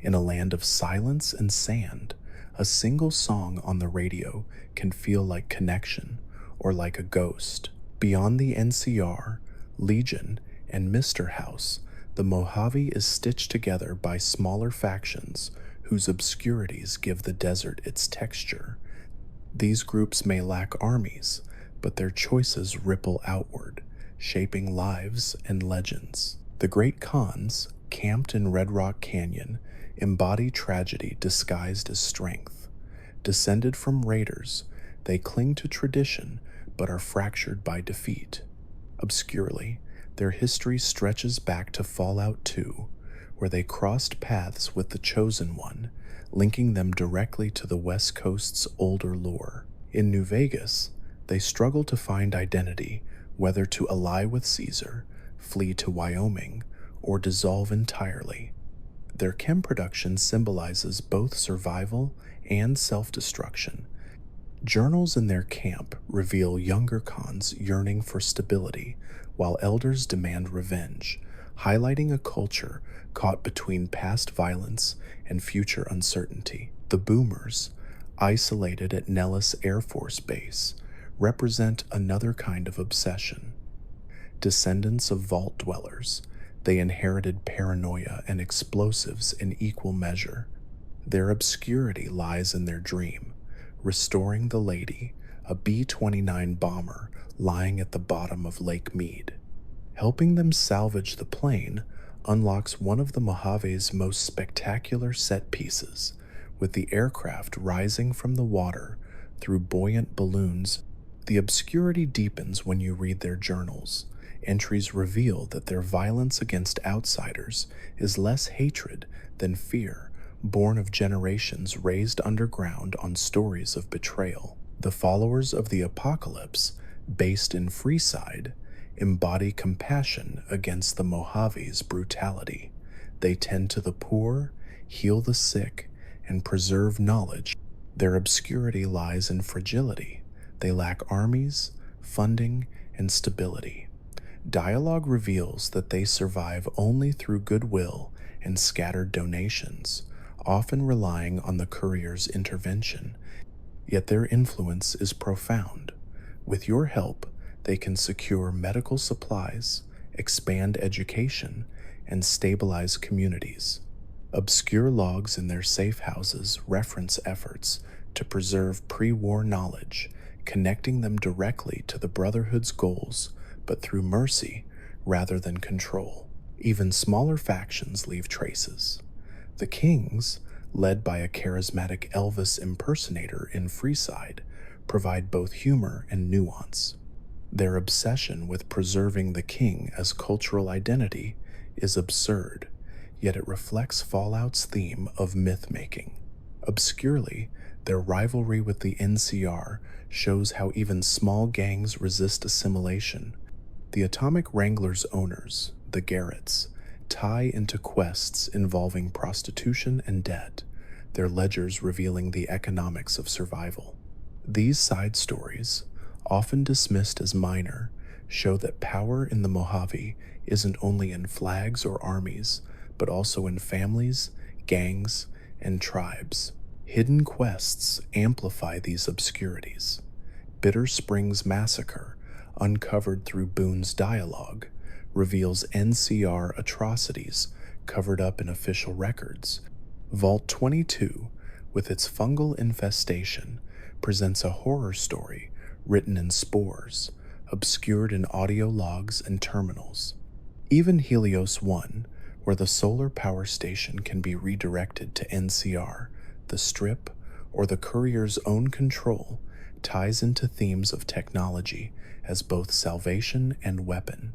In a land of silence and sand, a single song on the radio can feel like connection or like a ghost. Beyond the NCR, Legion, and Mr. House, the Mojave is stitched together by smaller factions whose obscurities give the desert its texture. These groups may lack armies, but their choices ripple outward, shaping lives and legends. The Great Khans, camped in Red Rock Canyon, embody tragedy disguised as strength. Descended from raiders, they cling to tradition but are fractured by defeat. Obscurely, their history stretches back to Fallout 2, where they crossed paths with the Chosen One, linking them directly to the West Coast's older lore. In New Vegas, they struggle to find identity, whether to ally with Caesar, flee to Wyoming, or dissolve entirely. Their chem production symbolizes both survival and self-destruction. Journals in their camp reveal younger Khans yearning for stability, while elders demand revenge, highlighting a culture caught between past violence and future uncertainty. The Boomers, isolated at Nellis Air Force Base, represent another kind of obsession. Descendants of vault dwellers, they inherited paranoia and explosives in equal measure. Their obscurity lies in their dream, restoring the Lady, a B-29 bomber lying at the bottom of Lake Mead. Helping them salvage the plane unlocks one of the Mojave's most spectacular set pieces, with the aircraft rising from the water through buoyant balloons. The obscurity deepens when you read their journals. Entries reveal that their violence against outsiders is less hatred than fear, born of generations raised underground on stories of betrayal. The followers of the Apocalypse, based in Freeside, embody compassion against the Mojave's brutality. They tend to the poor, heal the sick, and preserve knowledge. Their obscurity lies in fragility. They lack armies, funding, and stability. Dialogue reveals that they survive only through goodwill and scattered donations, often relying on the courier's intervention. Yet their influence is profound. With your help, they can secure medical supplies, expand education, and stabilize communities. Obscure logs in their safe houses reference efforts to preserve pre-war knowledge, connecting them directly to the Brotherhood's goals, but through mercy rather than control. Even smaller factions leave traces. The Kings, led by a charismatic Elvis impersonator in Freeside, provide both humor and nuance. Their obsession with preserving the king as cultural identity is absurd, yet it reflects Fallout's theme of myth-making. Obscurely, their rivalry with the NCR shows how even small gangs resist assimilation. The Atomic Wranglers' owners, the Garretts, tie into quests involving prostitution and debt, their ledgers revealing the economics of survival. These side stories, often dismissed as minor, show that power in the Mojave isn't only in flags or armies, but also in families, gangs, and tribes. Hidden quests amplify these obscurities. Bitter Springs Massacre, uncovered through Boone's dialogue, reveals NCR atrocities covered up in official records. Vault 22, with its fungal infestation, presents a horror story written in spores, obscured in audio logs and terminals. Even Helios 1, where the solar power station can be redirected to NCR, the Strip, or the Courier's own control, ties into themes of technology as both salvation and weapon.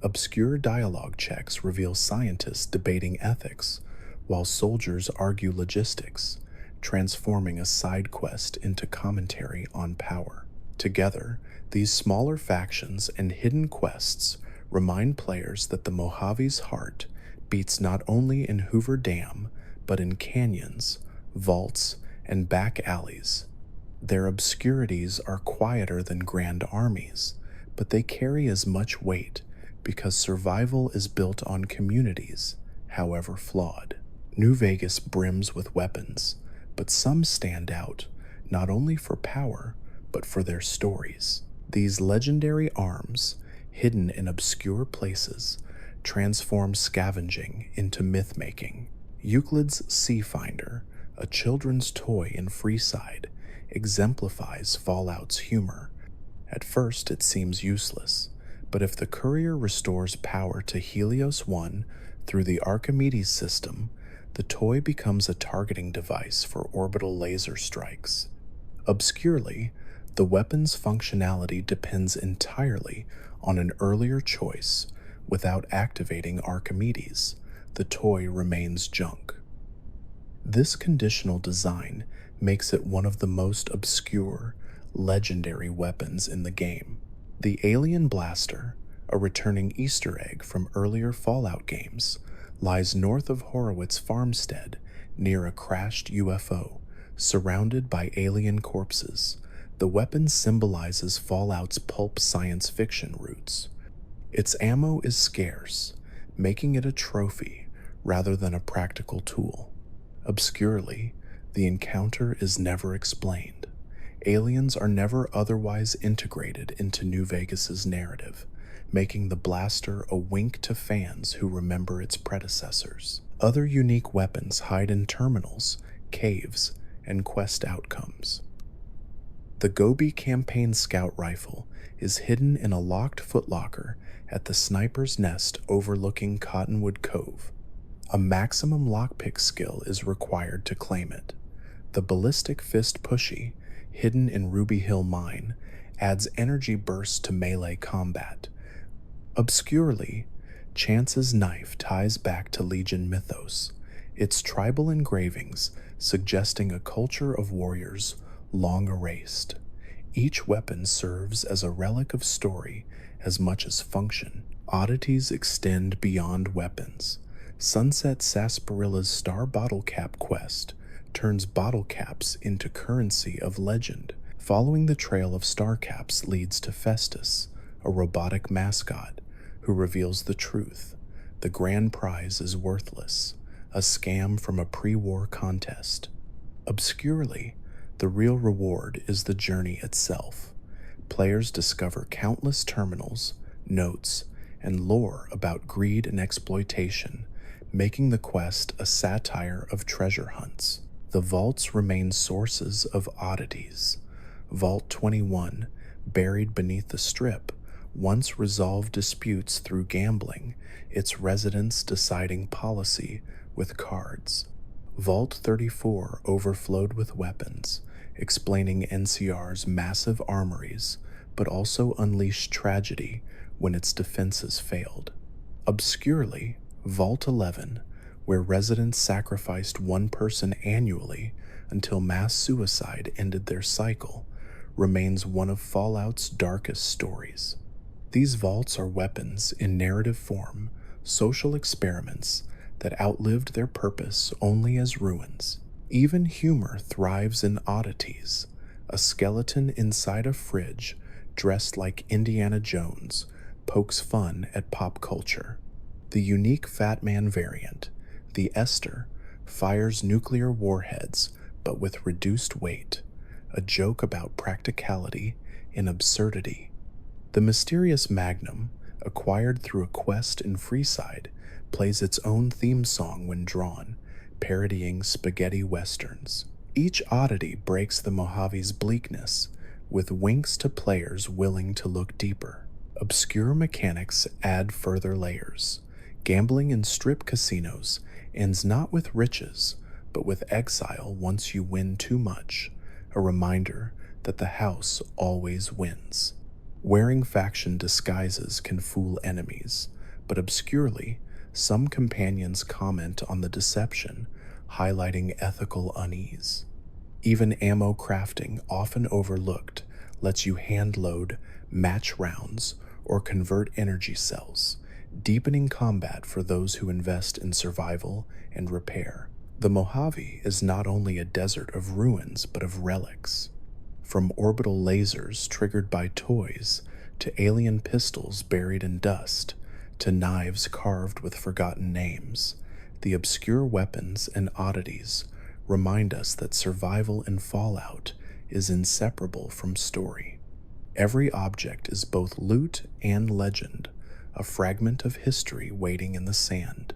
Obscure dialogue checks reveal scientists debating ethics, while soldiers argue logistics, transforming a side quest into commentary on power. Together, these smaller factions and hidden quests remind players that the Mojave's heart, beats not only in Hoover Dam, but in canyons, vaults, and back alleys. Their obscurities are quieter than grand armies, but they carry as much weight because survival is built on communities, however flawed. New Vegas brims with weapons, but some stand out not only for power, but for their stories. These legendary arms, hidden in obscure places, transform scavenging into myth-making. Euclid's Sea Finder, a children's toy in Freeside, exemplifies Fallout's humor. At first it seems useless, but if the courier restores power to Helios 1 through the Archimedes system, the toy becomes a targeting device for orbital laser strikes. Obscurely, the weapon's functionality depends entirely on an earlier choice. Without activating Archimedes, the toy remains junk. This conditional design makes it one of the most obscure, legendary weapons in the game. The Alien Blaster, a returning Easter egg from earlier Fallout games, lies north of Horowitz Farmstead near a crashed UFO, surrounded by alien corpses. The weapon symbolizes Fallout's pulp science fiction roots. Its ammo is scarce, making it a trophy rather than a practical tool. Obscurely, the encounter is never explained. Aliens are never otherwise integrated into New Vegas's narrative, making the blaster a wink to fans who remember its predecessors. Other unique weapons hide in terminals, caves, and quest outcomes. The Gobi Campaign Scout Rifle is hidden in a locked footlocker at the Sniper's Nest overlooking Cottonwood Cove. A maximum lockpick skill is required to claim it. The Ballistic Fist Pushy, hidden in Ruby Hill Mine, adds energy bursts to melee combat. Obscurely, Chance's knife ties back to Legion mythos, its tribal engravings suggesting a culture of warriors long erased. Each weapon serves as a relic of story as much as function. Oddities extend beyond weapons. Sunset Sarsaparilla's Star Bottle Cap quest turns bottle caps into currency of legend. Following the trail of star caps leads to Festus, a robotic mascot, who reveals the truth. The grand prize is worthless, a scam from a pre-war contest. Obscurely, the real reward is the journey itself. Players discover countless terminals, notes, and lore about greed and exploitation, making the quest a satire of treasure hunts. The vaults remain sources of oddities. Vault 21, buried beneath the Strip, once resolved disputes through gambling, its residents deciding policy with cards. Vault 34 overflowed with weapons, explaining NCR's massive armories, but also unleashed tragedy when its defenses failed. Obscurely, Vault 11, where residents sacrificed one person annually until mass suicide ended their cycle, remains one of Fallout's darkest stories. These vaults are weapons in narrative form, social experiments that outlived their purpose only as ruins. Even humor thrives in oddities. A skeleton inside a fridge, dressed like Indiana Jones, pokes fun at pop culture. The unique Fat Man variant, the Esther, fires nuclear warheads but with reduced weight, a joke about practicality and absurdity. The mysterious Magnum, acquired through a quest in Freeside, plays its own theme song when drawn, parodying spaghetti westerns. Each oddity breaks the Mojave's bleakness, with winks to players willing to look deeper. Obscure mechanics add further layers. Gambling in strip casinos ends not with riches, but with exile once you win too much, a reminder that the house always wins. Wearing faction disguises can fool enemies, but obscurely, some companions comment on the deception, highlighting ethical unease. Even ammo crafting, often overlooked, lets you hand-load, match rounds, or convert energy cells, deepening combat for those who invest in survival and repair. The Mojave is not only a desert of ruins but of relics. From orbital lasers triggered by toys, to alien pistols buried in dust, to knives carved with forgotten names, the obscure weapons and oddities remind us that survival in Fallout is inseparable from story. Every object is both loot and legend, a fragment of history waiting in the sand.